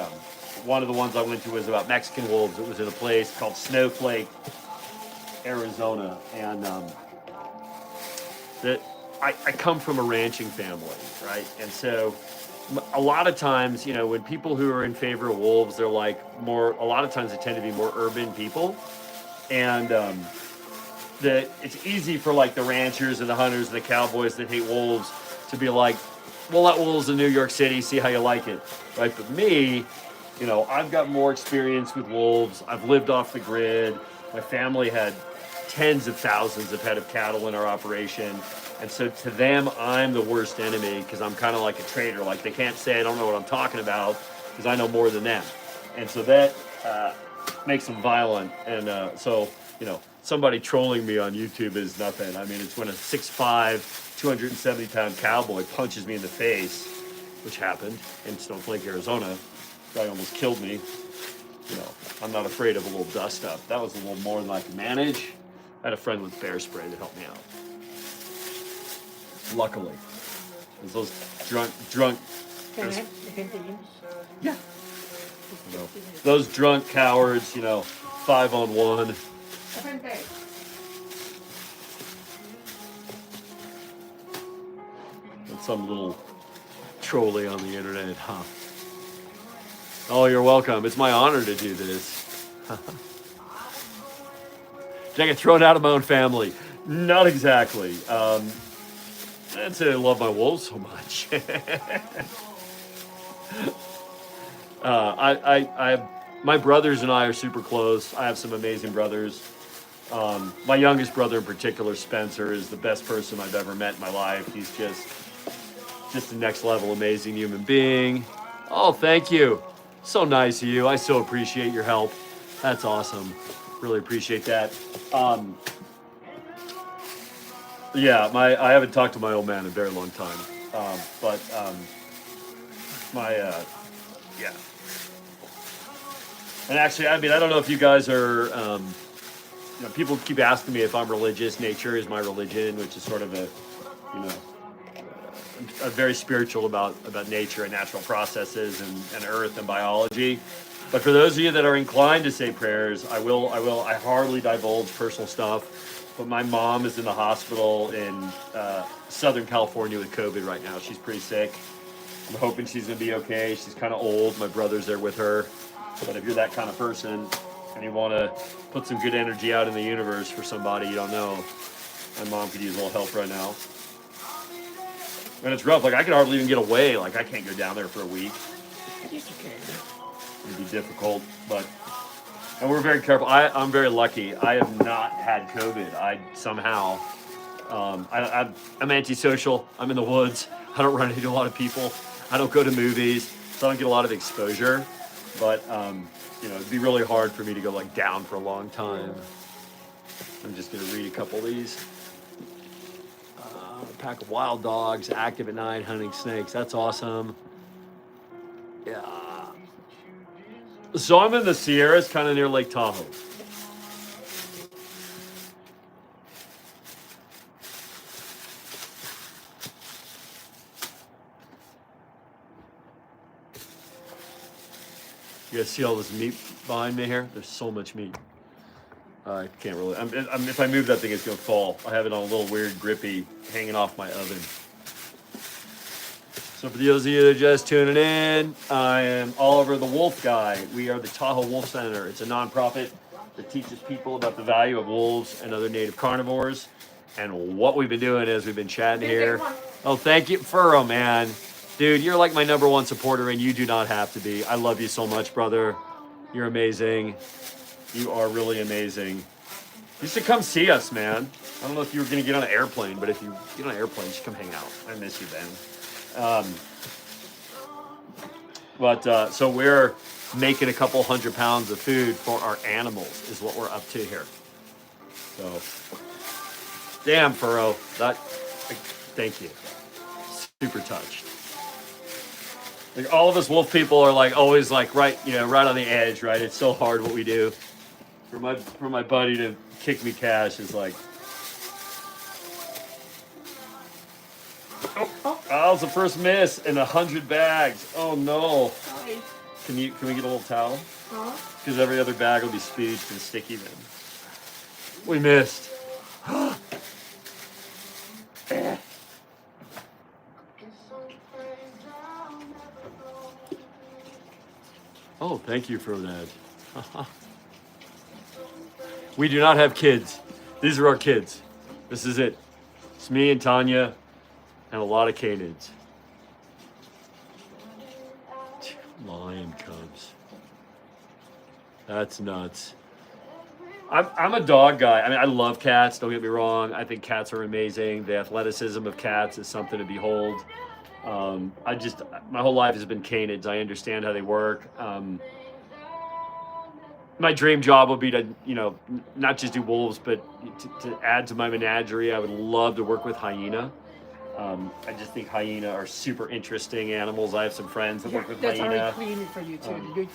one of the ones I went to was about Mexican wolves. It was in a place called Snowflake, Arizona. And I come from a ranching family, right? And so a lot of times, you know, when people who are in favor of wolves, they're like a lot of times they tend to be more urban people. And it's easy for like the ranchers and the hunters and the cowboys that hate wolves to be like, we'll let wolves in New York City, see how you like it, right? But me, you know, I've got more experience with wolves. I've lived off the grid. My family had tens of thousands of head of cattle in our operation. And so to them, I'm the worst enemy because I'm kind of like a traitor. Like they can't say I don't know what I'm talking about because I know more than them. And so that makes them violent. And so, you know, somebody trolling me on YouTube is nothing. I mean, it's when a 6'5", 270-pound cowboy punches me in the face, which happened in Snowflake, Arizona. Guy almost killed me. You know, I'm not afraid of a little dust up. That was a little more than I could manage. I had a friend with bear spray that helped me out. Luckily, those drunk. Can I take you? Yeah. You know, those drunk cowards, you know, 5-on-1. And some little trolley on the internet, huh? Oh, you're welcome. It's my honor to do this. Did I get thrown out of my own family? Not exactly. I'd say I love my wolves so much. My brothers and I are super close. I have some amazing brothers. My youngest brother in particular, Spencer, is the best person I've ever met in my life. He's just a next level amazing human being. Oh, thank you. So nice of you. I so appreciate your help. That's awesome. Really appreciate that. Yeah, I haven't talked to my old man in a very long time. But yeah. And actually, I mean, I don't know if you guys are, people keep asking me if I'm religious. Nature is my religion, which is sort of I'm very spiritual about nature and natural processes and earth and biology. But for those of you that are inclined to say prayers, I hardly divulge personal stuff. But my mom is in the hospital in Southern California with COVID right now. She's pretty sick. I'm hoping she's gonna be okay. She's kind of old. My brother's there with her. But if you're that kind of person and you want to put some good energy out in the universe for somebody you don't know, my mom could use a little help right now. And it's rough. Like, I can hardly even get away. Like, I can't go down there for a week. Yes, you can. It'd be difficult, and we're very careful. I'm very lucky. I have not had COVID. I'm antisocial. I'm in the woods. I don't run into a lot of people. I don't go to movies, so I don't get a lot of exposure. But it'd be really hard for me to go like down for a long time. I'm just gonna read a couple of these. A pack of wild dogs, active at night, hunting snakes. That's awesome. Yeah. So I'm in the Sierras, kind of near Lake Tahoe. You guys see all this meat behind me here? There's so much meat. I can't really. If I move that thing, it's gonna fall. I have it on a little weird grippy hanging off my oven. So for those of you that are just tuning in, I am Oliver the Wolf Guy. We are the Tahoe Wolf Center. It's a nonprofit that teaches people about the value of wolves and other native carnivores. And what we've been doing is we've been chatting here. Oh, thank you, Furrow, man. Dude, you're like my #1 supporter, and you do not have to be. I love you so much, brother. You're amazing. You are really amazing. You should come see us, man. I don't know if you were going to get on an airplane, but if you get on an airplane, you should come hang out. I miss you, Ben. So we're making a couple 100 pounds of food for our animals is what we're up to here. So, damn, Furrow. Thank you. Super touched. Like, all of us wolf people are like always like right on the edge, right? It's so hard what we do. For my buddy to kick me cash is like, that was the first miss in 100 bags. Oh no! Hi. Can we get a little towel? Huh? Because every other bag will be spooged and sticky then. We missed. Oh, thank you for that. We do not have kids. These are our kids. This is it. It's me and Tanya and a lot of canids. Lion cubs. That's nuts. I'm a dog guy. I mean, I love cats. Don't get me wrong. I think cats are amazing. The athleticism of cats is something to behold. My whole life has been canids. I understand how they work. My dream job would be to, not just do wolves, but to add to my menagerie. I would love to work with hyena. I just think hyena are super interesting animals. I have some friends that work with hyena. That's already clean for you too.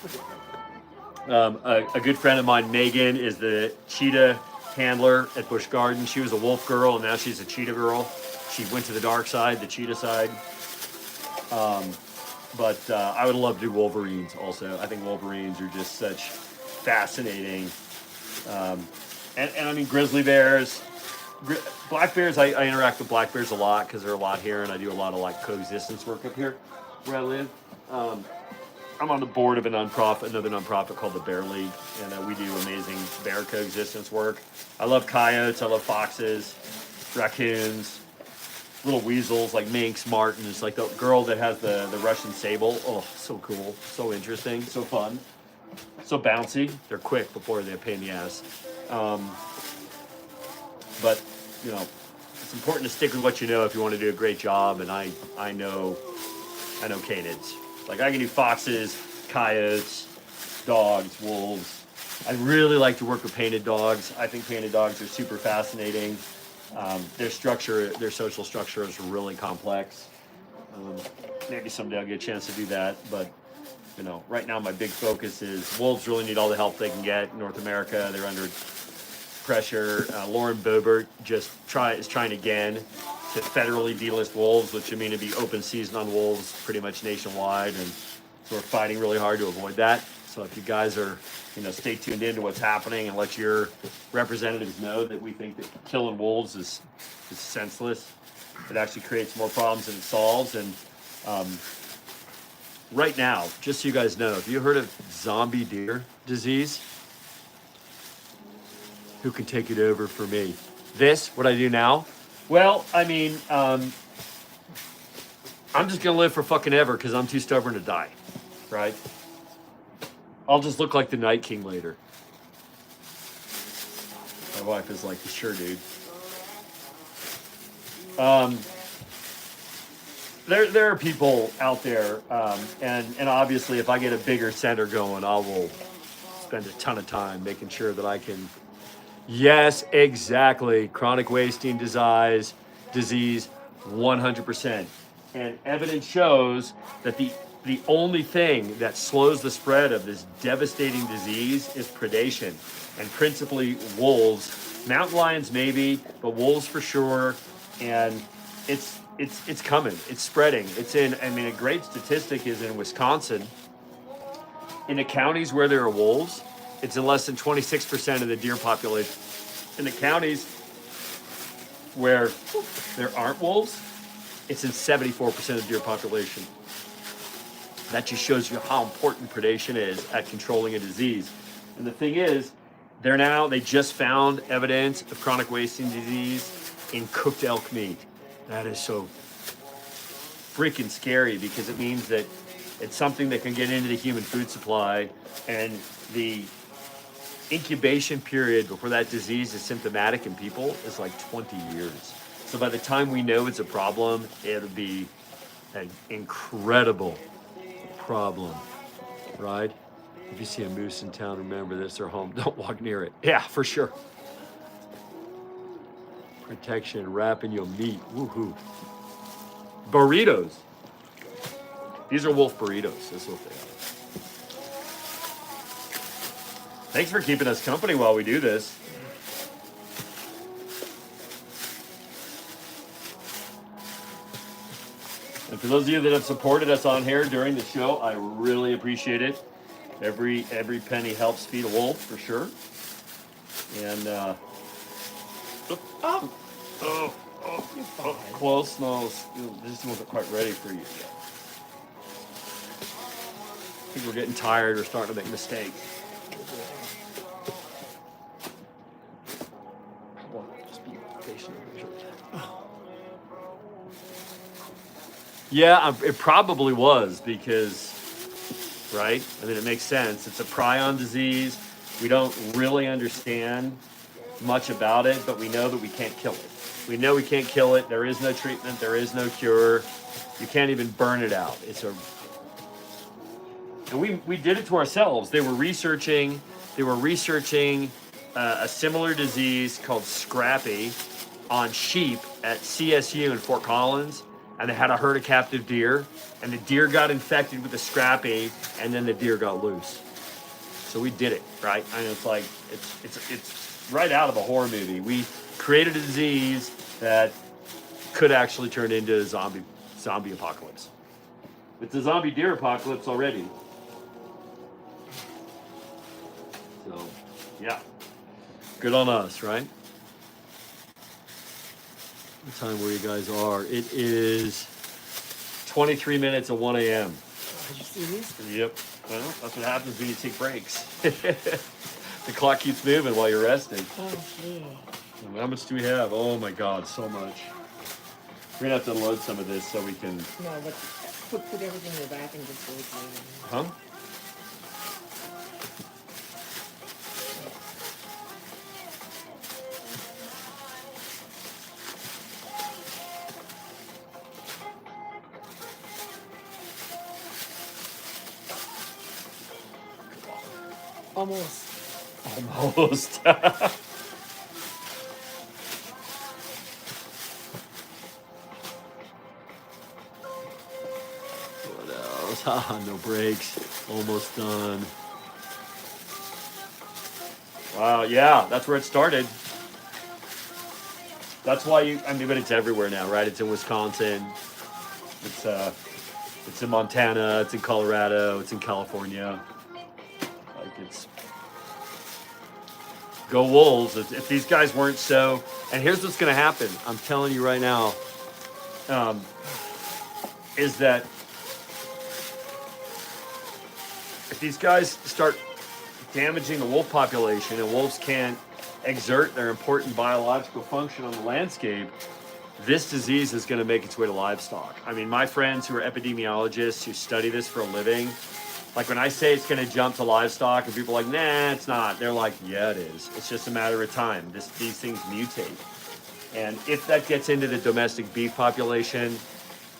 A good friend of mine, Megan, is the cheetah handler at Busch Gardens. She was a wolf girl, and now she's a cheetah girl. She went to the dark side, the cheetah side. But I would love to do wolverines also. I think wolverines are just such fascinating. And I mean, grizzly bears. Black bears, I interact with black bears a lot because there are a lot here, and I do a lot of like coexistence work up here where I live. I'm on the board of another nonprofit called the Bear League, and we do amazing bear coexistence work. I love coyotes, I love foxes, raccoons. little weasels like minks, martens, like the girl that has the Russian sable. Oh, so cool, so interesting, so fun, so bouncy. They're quick before they're a pain in the ass. But you know, it's important to stick with what you know if you want to do a great job. And I know canids. Like I can do foxes, coyotes, dogs, wolves. I really like to work with painted dogs. I think painted dogs are super fascinating. Their structure, their social structure is really complex. Maybe someday I'll get a chance to do that. But you know, right now my big focus is wolves really need all the help they can get in North America. They're under pressure. Lauren Boebert is trying again to federally delist wolves, which would mean it'd be open season on wolves pretty much nationwide, and so we're fighting really hard to avoid that. So if you guys are, you know, stay tuned into what's happening and let your representatives know that we think that killing wolves is senseless. It actually creates more problems than it solves. And right now, just so you guys know, have you heard of zombie deer disease? Who can take it over for me? What I do now? Well, I mean, I'm just gonna live for fucking ever because I'm too stubborn to die, right? I'll just look like the Night King later. My wife is like, sure, dude. There are people out there, and obviously, if I get a bigger center going, I will spend a ton of time making sure that I can. Yes, exactly. Chronic wasting disease, 100%. And evidence shows that the only thing that slows the spread of this devastating disease is predation, and principally wolves. Mountain lions maybe, but wolves for sure. And it's coming. It's spreading. It's in. I mean, a great statistic is in Wisconsin. In the counties where there are wolves, it's in less than 26% of the deer population. In the counties where there aren't wolves, it's in 74% of the deer population. That just shows you how important predation is at controlling a disease. And the thing is, they just found evidence of chronic wasting disease in cooked elk meat. That is so freaking scary because it means that it's something that can get into the human food supply, and the incubation period before that disease is symptomatic in people is like 20 years. So by the time we know it's a problem, it'll be an incredible problem, right? If you see a moose in town, remember this, they're home. Don't walk near it. Yeah, for sure. Protection, wrapping your meat. Woohoo. Burritos. These are wolf burritos. That's what they are. Thanks for keeping us company while we do this. And for those of you that have supported us on here during the show, I really appreciate it. Every penny helps feed a wolf for sure. And close. No, this wasn't quite ready for you yet. I think we're getting tired. We're starting to make mistakes. Just be patient. Yeah, it probably was because, right? I mean, it makes sense. It's a prion disease. We don't really understand much about it, but we know that we can't kill it. We know we can't kill it. There is no treatment. There is no cure. You can't even burn it out. And we did it to ourselves. They were researching a similar disease called scrappy on sheep at CSU in Fort Collins, and they had a herd of captive deer, and the deer got infected with the scrappy, and then the deer got loose. So we did it, right? I mean, it's like it's right out of a horror movie. We created a disease that could actually turn into a zombie apocalypse. It's a zombie deer apocalypse already. So, yeah. Good on us, right? What time where you guys are? It is 23 minutes of 1 a.m. Are you serious? Yep. Well, that's what happens when you take breaks. The clock keeps moving while you're resting. Oh, yeah. How much do we have? Oh my God, so much. We're gonna have to unload some of this so we can. No, but put everything in the back and just go later. Huh? Almost. Almost. What else? Ah, no brakes. Almost done. Wow, yeah, that's where it started. That's why I mean, but it's everywhere now, right? It's in Wisconsin. It's in Montana. It's in Colorado. It's in California. Like it's go Wolves. If these guys weren't so, and here's what's going to happen. I'm telling you right now, is that if these guys start damaging the wolf population and wolves can't exert their important biological function on the landscape, this disease is going to make its way to livestock. I mean, my friends who are epidemiologists who study this for a living, like when I say it's going to jump to livestock and people are like, nah, it's not. They're like, yeah, it is. It's just a matter of time. These things mutate. And if that gets into the domestic beef population,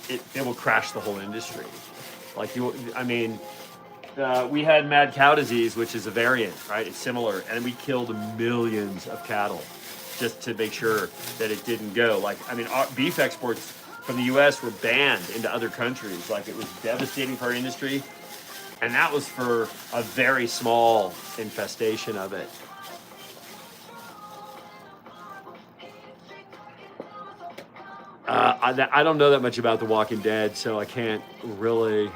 it will crash the whole industry. Like we had mad cow disease, which is a variant, right? It's similar. And we killed millions of cattle just to make sure that it didn't go. Like, I mean, beef exports from the U.S. were banned into other countries. Like, it was devastating for our industry. And that was for a very small infestation of it. I don't know that much about The Walking Dead, so I can't really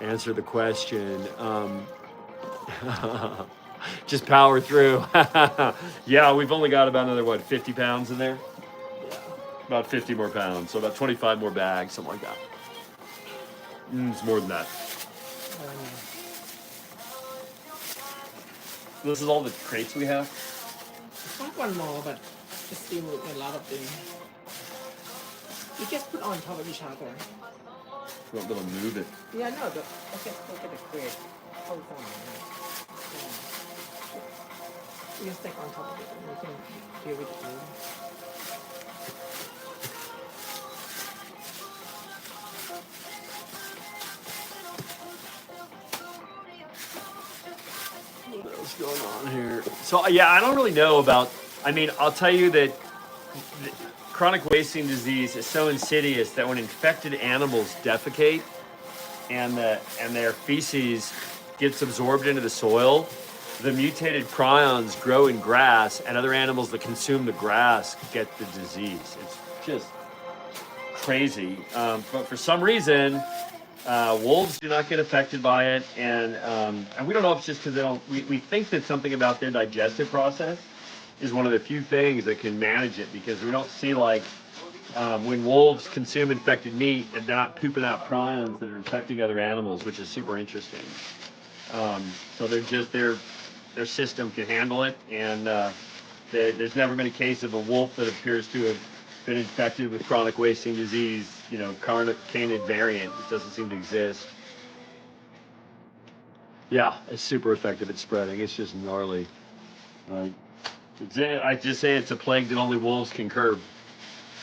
answer the question. Just power through. Yeah, we've only got about another, 50 pounds in there? Yeah. About 50 more pounds, so about 25 more bags, something like that. It's more than that. This is all the crates we have? It's not one more, but it's still a lot of things. You just put on top of each other. You won't be able to move it. Yeah, no, but okay, look at the crate. Hold on. You can stack on top of it and you can deal with it. What else going on here? So, yeah, I don't really know about, I mean, I'll tell you that chronic wasting disease is so insidious that when infected animals defecate and their feces gets absorbed into the soil, the mutated prions grow in grass, and other animals that consume the grass get the disease. It's just crazy. But for some reason, wolves do not get affected by it, and we don't know if it's just because they don't. We think that something about their digestive process is one of the few things that can manage it, because we don't see when wolves consume infected meat, they're not pooping out prions that are infecting other animals, which is super interesting. So their system can handle it, and there's never been a case of a wolf that appears to have been infected with chronic wasting disease, canid variant. It doesn't seem to exist. Yeah, it's super effective at spreading. It's just gnarly. Right. I just say it's a plague that only wolves can curb.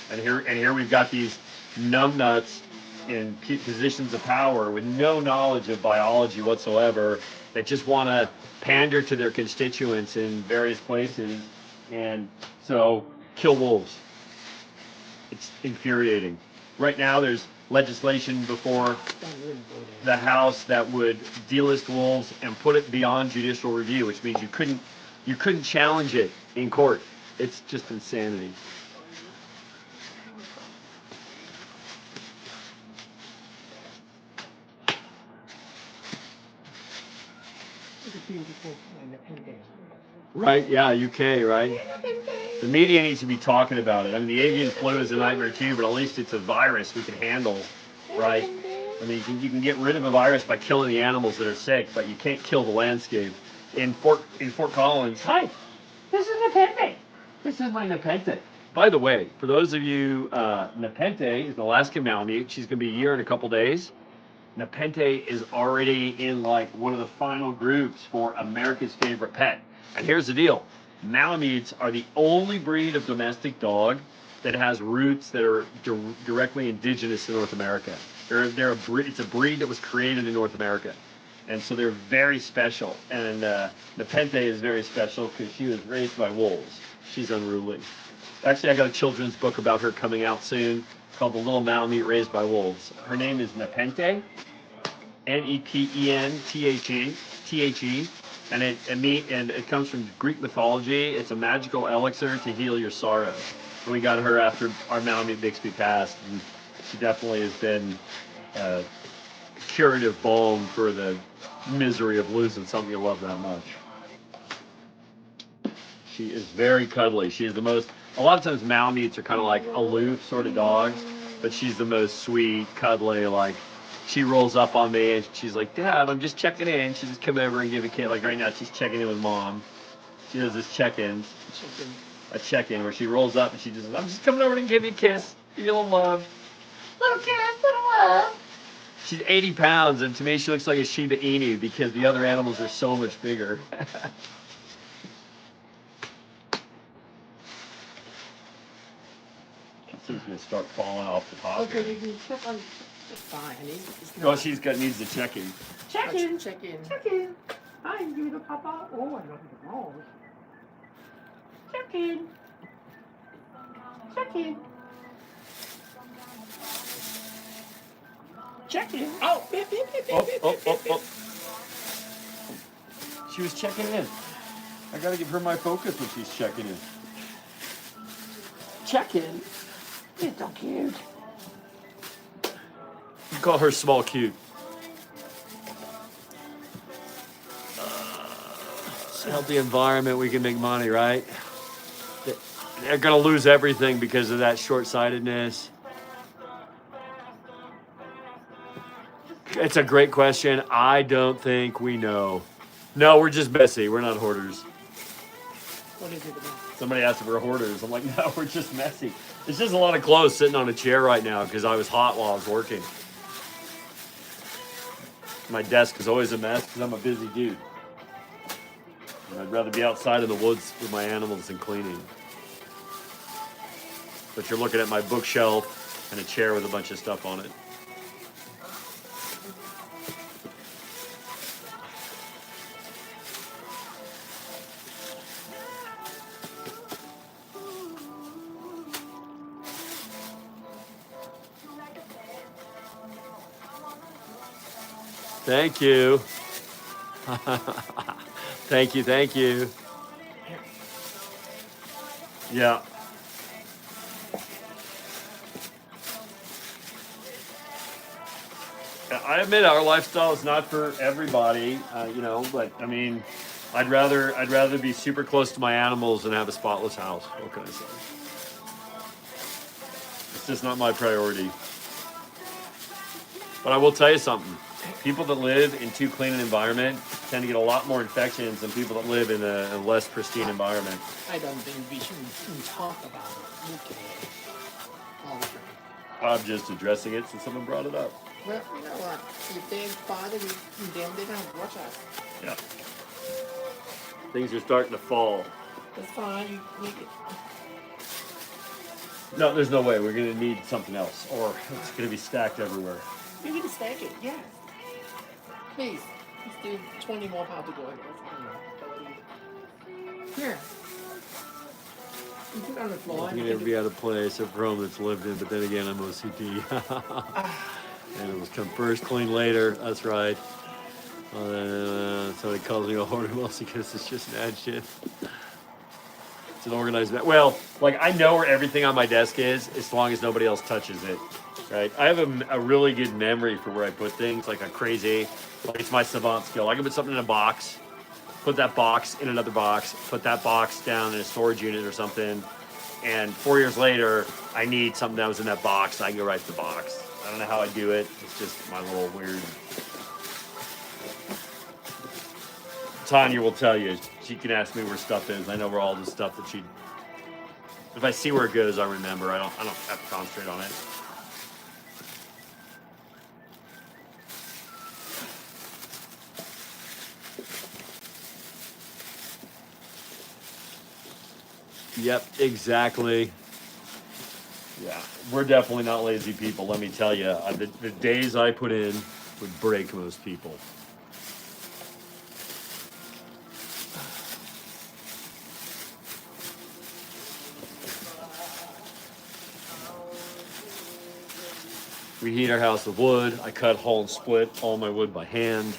And here we've got these numbnuts in positions of power with no knowledge of biology whatsoever that just want to pander to their constituents in various places, and so kill wolves. It's infuriating. Right now there's legislation before the House that would delist wolves and put it beyond judicial review, which means you couldn't challenge it in court. It's just insanity. Right, yeah, UK, right? The media needs to be talking about it. I mean, the avian flu is a nightmare too, but at least it's a virus we can handle, right? I mean, you can get rid of a virus by killing the animals that are sick, but you can't kill the landscape. In Fort Collins, hi, this is Nepenthe. This is my Nepenthe. By the way, for those of you, Nepente is an Alaskan Malamute. She's going to be a year in a couple days. Nepente is already in like one of the final groups for America's favorite pet. And here's the deal. Malamutes are the only breed of domestic dog that has roots that are directly indigenous to North America. It's a breed that was created in North America. And so they're very special. And Nepente is very special because she was raised by wolves. She's unruly. Actually, I got a children's book about her coming out soon called The Little Malamute Raised by Wolves. Her name is Nepente, Nepenthe, and it comes from Greek mythology. It's a magical elixir to heal your sorrow. And we got her after our Malamute Bixby passed, and she definitely has been a curative balm for the misery of losing something you love that much. She is very cuddly. She is the most. A lot of times Malamutes are kind of like aloof sort of dogs, but she's the most sweet, cuddly. Like she rolls up on me and she's like, "Dad, I'm just checking in." She just come over and give a kid. Like right now, she's checking in with Mom. She does this a check-in where she rolls up and she just, "I'm just coming over to give you a kiss, give you a little love, little kiss, little love." She's 80 pounds, and to me, she looks like a Shiba Inu because the other animals are so much bigger. She's gonna start falling off the top. Okay, you can check on. It's fine. It's not. Well, needs to check in. Check in. Check in. Hi, you the papa. Oh, I love the balls. Check in. Check in. Check in. Oh, beep, beep, beep, beep, beep, beep, beep. She was checking in. I gotta give her my focus when she's checking in. Check in. You're so cute. You call her small cute. Healthy environment, we can make money, right? They're gonna lose everything because of that short-sightedness. It's a great question. I don't think we know. No, we're just messy. We're not hoarders. What is it about? Somebody asked if we're hoarders. I'm like, no, we're just messy. It's just a lot of clothes sitting on a chair right now because I was hot while I was working. My desk is always a mess because I'm a busy dude. And I'd rather be outside in the woods with my animals than cleaning. But you're looking at my bookshelf and a chair with a bunch of stuff on it. Thank you. Thank you. Yeah. I admit our lifestyle is not for everybody, but I mean, I'd rather be super close to my animals than have a spotless house. What can I say? It's just not my priority. But I will tell you something. People that live in too clean an environment tend to get a lot more infections than people that live in a less pristine environment. I don't think we should talk about it. Okay. All right. I'm just addressing it since someone brought it up. Well, you know what? If they bother them, they don't watch us. Yeah. Things are starting to fall. That's fine. You make it. No, there's no way. We're going to need something else, or it's going to be stacked everywhere. You can stack it, yes. Please. Still 20 more pounds to go. Here. You put it on the floor. It's going to be out of place. A room that's lived in, but then again, I'm OCD. And it was come first, clean later. That's right. Somebody calls me a hoarder mostly because it's just mad shit. It's an organized mess. Well, like I know where everything on my desk is as long as nobody else touches it. Right? I have a really good memory for where I put things, like it's my savant skill. I can put something in a box, put that box in another box, put that box down in a storage unit or something, and 4 years later, I need something that was in that box, I can go right to the box. I don't know how I do it. It's just my little weird. Tanya will tell you. She can ask me where stuff is. I know where all the stuff that she If I see where it goes, I remember. I don't have to concentrate on it. Yep, exactly. Yeah, we're definitely not lazy people, let me tell you. The days I put in would break most people. We heat our house with wood. I cut, haul, and split all my wood by hand.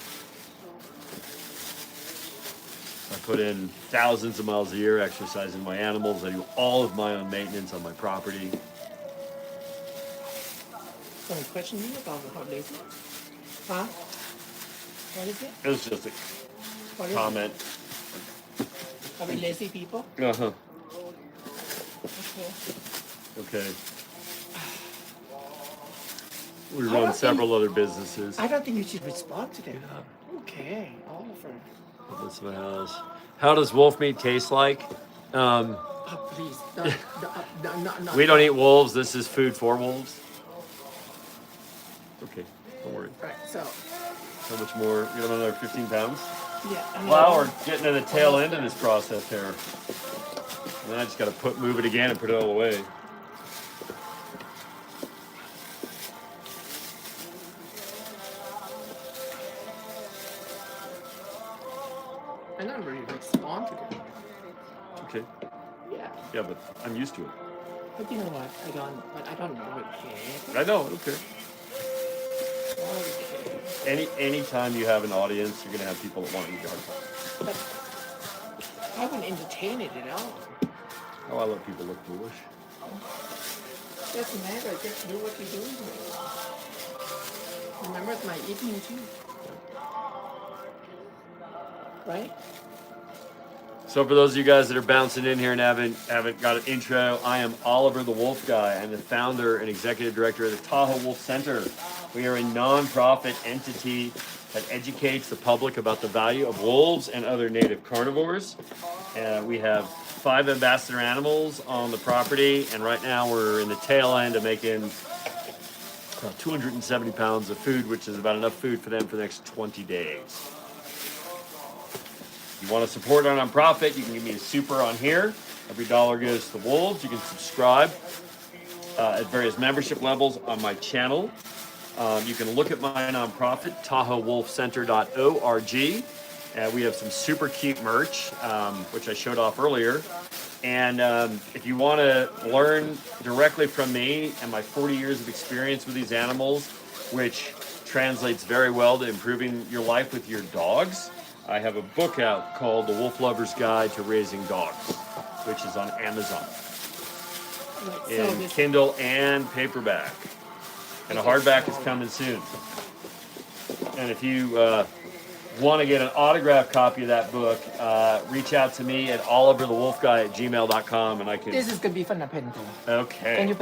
I put in thousands of miles a year exercising my animals. I do all of my own maintenance on my property. Some question you about how lazy? Huh? What is it? It was just a What is comment. it? Are we lazy people? Uh-huh. Okay. Okay. We run several other businesses. I don't think you should respond to them. Okay, Oliver. That's my house. How does wolf meat taste like? Oh, please. No. We don't eat wolves. This is food for wolves. Okay, don't worry. Right, so. How much more? You got another 15 pounds? Yeah. Wow, we're getting to the tail end of this process here. And then I just got to move it again and put it all away. I don't really respond to them. Okay. Yeah. Yeah, but I'm used to it. But you know what? I don't really care. I know. Okay. Okay. Anytime you have an audience, you're gonna have people that want to eat your heart. But I wouldn't entertain it at all. Oh, I let people look foolish. Doesn't matter. Just do what you're doing. Remember, it's my evening too. Right? So for those of you guys that are bouncing in here and haven't got an intro, I am Oliver the Wolf Guy. I'm the founder and executive director of the Tahoe Wolf Center. We are a nonprofit entity that educates the public about the value of wolves and other native carnivores. We have 5 ambassador animals on the property, and right now we're in the tail end of making about 270 pounds of food, which is about enough food for them for the next 20 days. If you want to support our nonprofit, you can give me a super on here. Every dollar goes to wolves. You can subscribe at various membership levels on my channel. You can look at my nonprofit, TahoeWolfCenter.org. We have some super cute merch, which I showed off earlier. And if you want to learn directly from me and my 40 years of experience with these animals, which translates very well to improving your life with your dogs, I have a book out called The Wolf Lover's Guide to Raising Dogs, which is on Amazon in Kindle and paperback. And a hardback is coming soon. And if you want to get an autographed copy of that book, reach out to me at oliverthewolfguy@gmail.com and I can... This is going to be for Napendo. Okay. Can you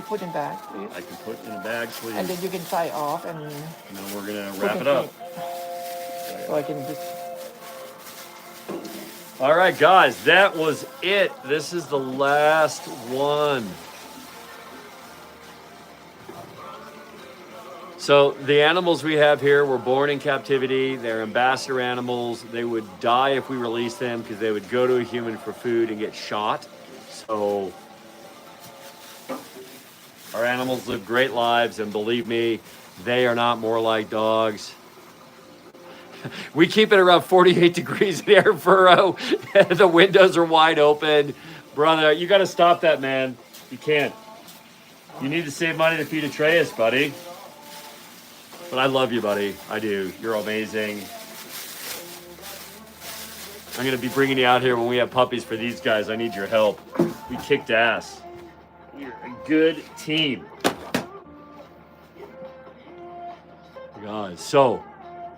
put in bag, please? I can put in a bag, please. And then you can tie off and... And then we're going to wrap it up. So I can just... All right, guys, that was it. This is the last one. So the animals we have here were born in captivity. They're ambassador animals. They would die if we released them because they would go to a human for food and get shot. So our animals live great lives, and believe me, they are not more like dogs. We keep it around 48 degrees in air furrow. The windows are wide open. Brother, you got to stop that, man. You can't. You need to save money to feed Atreus, buddy. But I love you, buddy. I do. You're amazing. I'm going to be bringing you out here when we have puppies for these guys. I need your help. We kicked ass. You're a good team. Guys, so...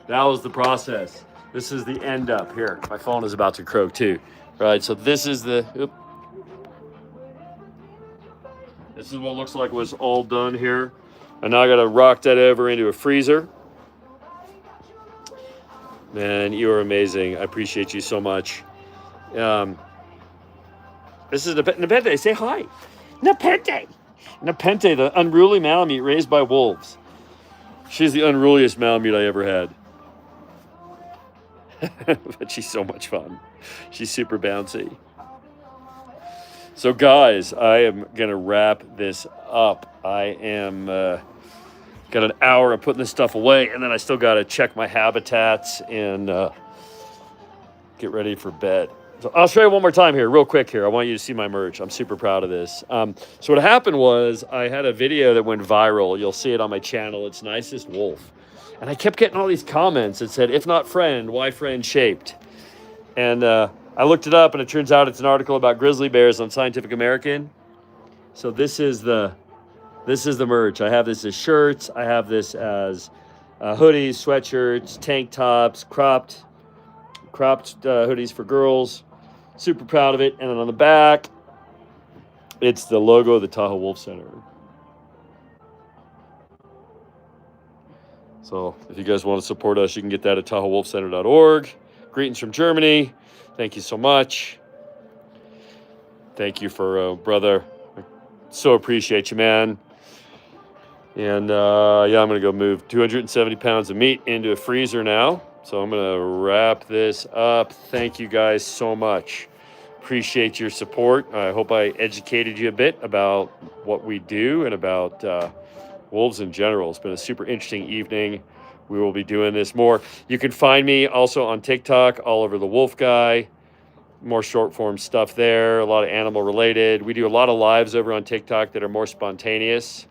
that was the process. This is the end up here. My phone is about to croak too. Right, so this is the, this is what looks like was all done here. And now I gotta rock that over into a freezer. Man, you are amazing. I appreciate you so much. This is Nepenthe. Say hi. Nepenthe. Nepenthe, the unruly Malamute raised by wolves. She's the unruliest Malamute I ever had. But she's so much fun. She's super bouncy. So guys, I am going to wrap this up. I am got an hour of putting this stuff away, and then I still got to check my habitats and get ready for bed. So I'll show you one more time here, real quick here. I want you to see my merch. I'm super proud of this. So what happened was I had a video that went viral. You'll see it on my channel. It's Nicest Wolf. And I kept getting all these comments that said, if not friend, why friend shaped? And I looked it up, and it turns out it's an article about grizzly bears on Scientific American. So this is the merch. I have this as shirts. I have this as hoodies, sweatshirts, tank tops, cropped hoodies for girls. Super proud of it. And then on the back, it's the logo of the Tahoe Wolf Center. So if you guys want to support us, you can get that at TahoeWolfCenter.org. Greetings from Germany. Thank you so much. Thank you for brother. I so appreciate you, man. And yeah, I'm going to go move 270 pounds of meat into a freezer now. So I'm going to wrap this up. Thank you guys so much. Appreciate your support. I hope I educated you a bit about what we do and about wolves in general. It's been a super interesting evening. We will be doing this more. You can find me also on TikTok, all over the Wolf Guy. More short form stuff there, a lot of animal related. We do a lot of lives over on TikTok that are more spontaneous.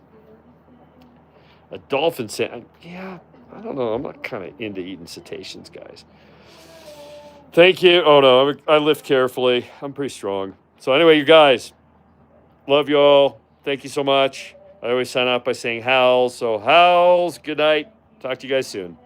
A dolphin, yeah, I don't know. I'm not kind of into eating cetaceans, guys. Thank you. Oh no, I lift carefully. I'm pretty strong. So anyway, you guys, love you all. Thank you so much. I always sign off by saying howls. So howls, good night. Talk to you guys soon.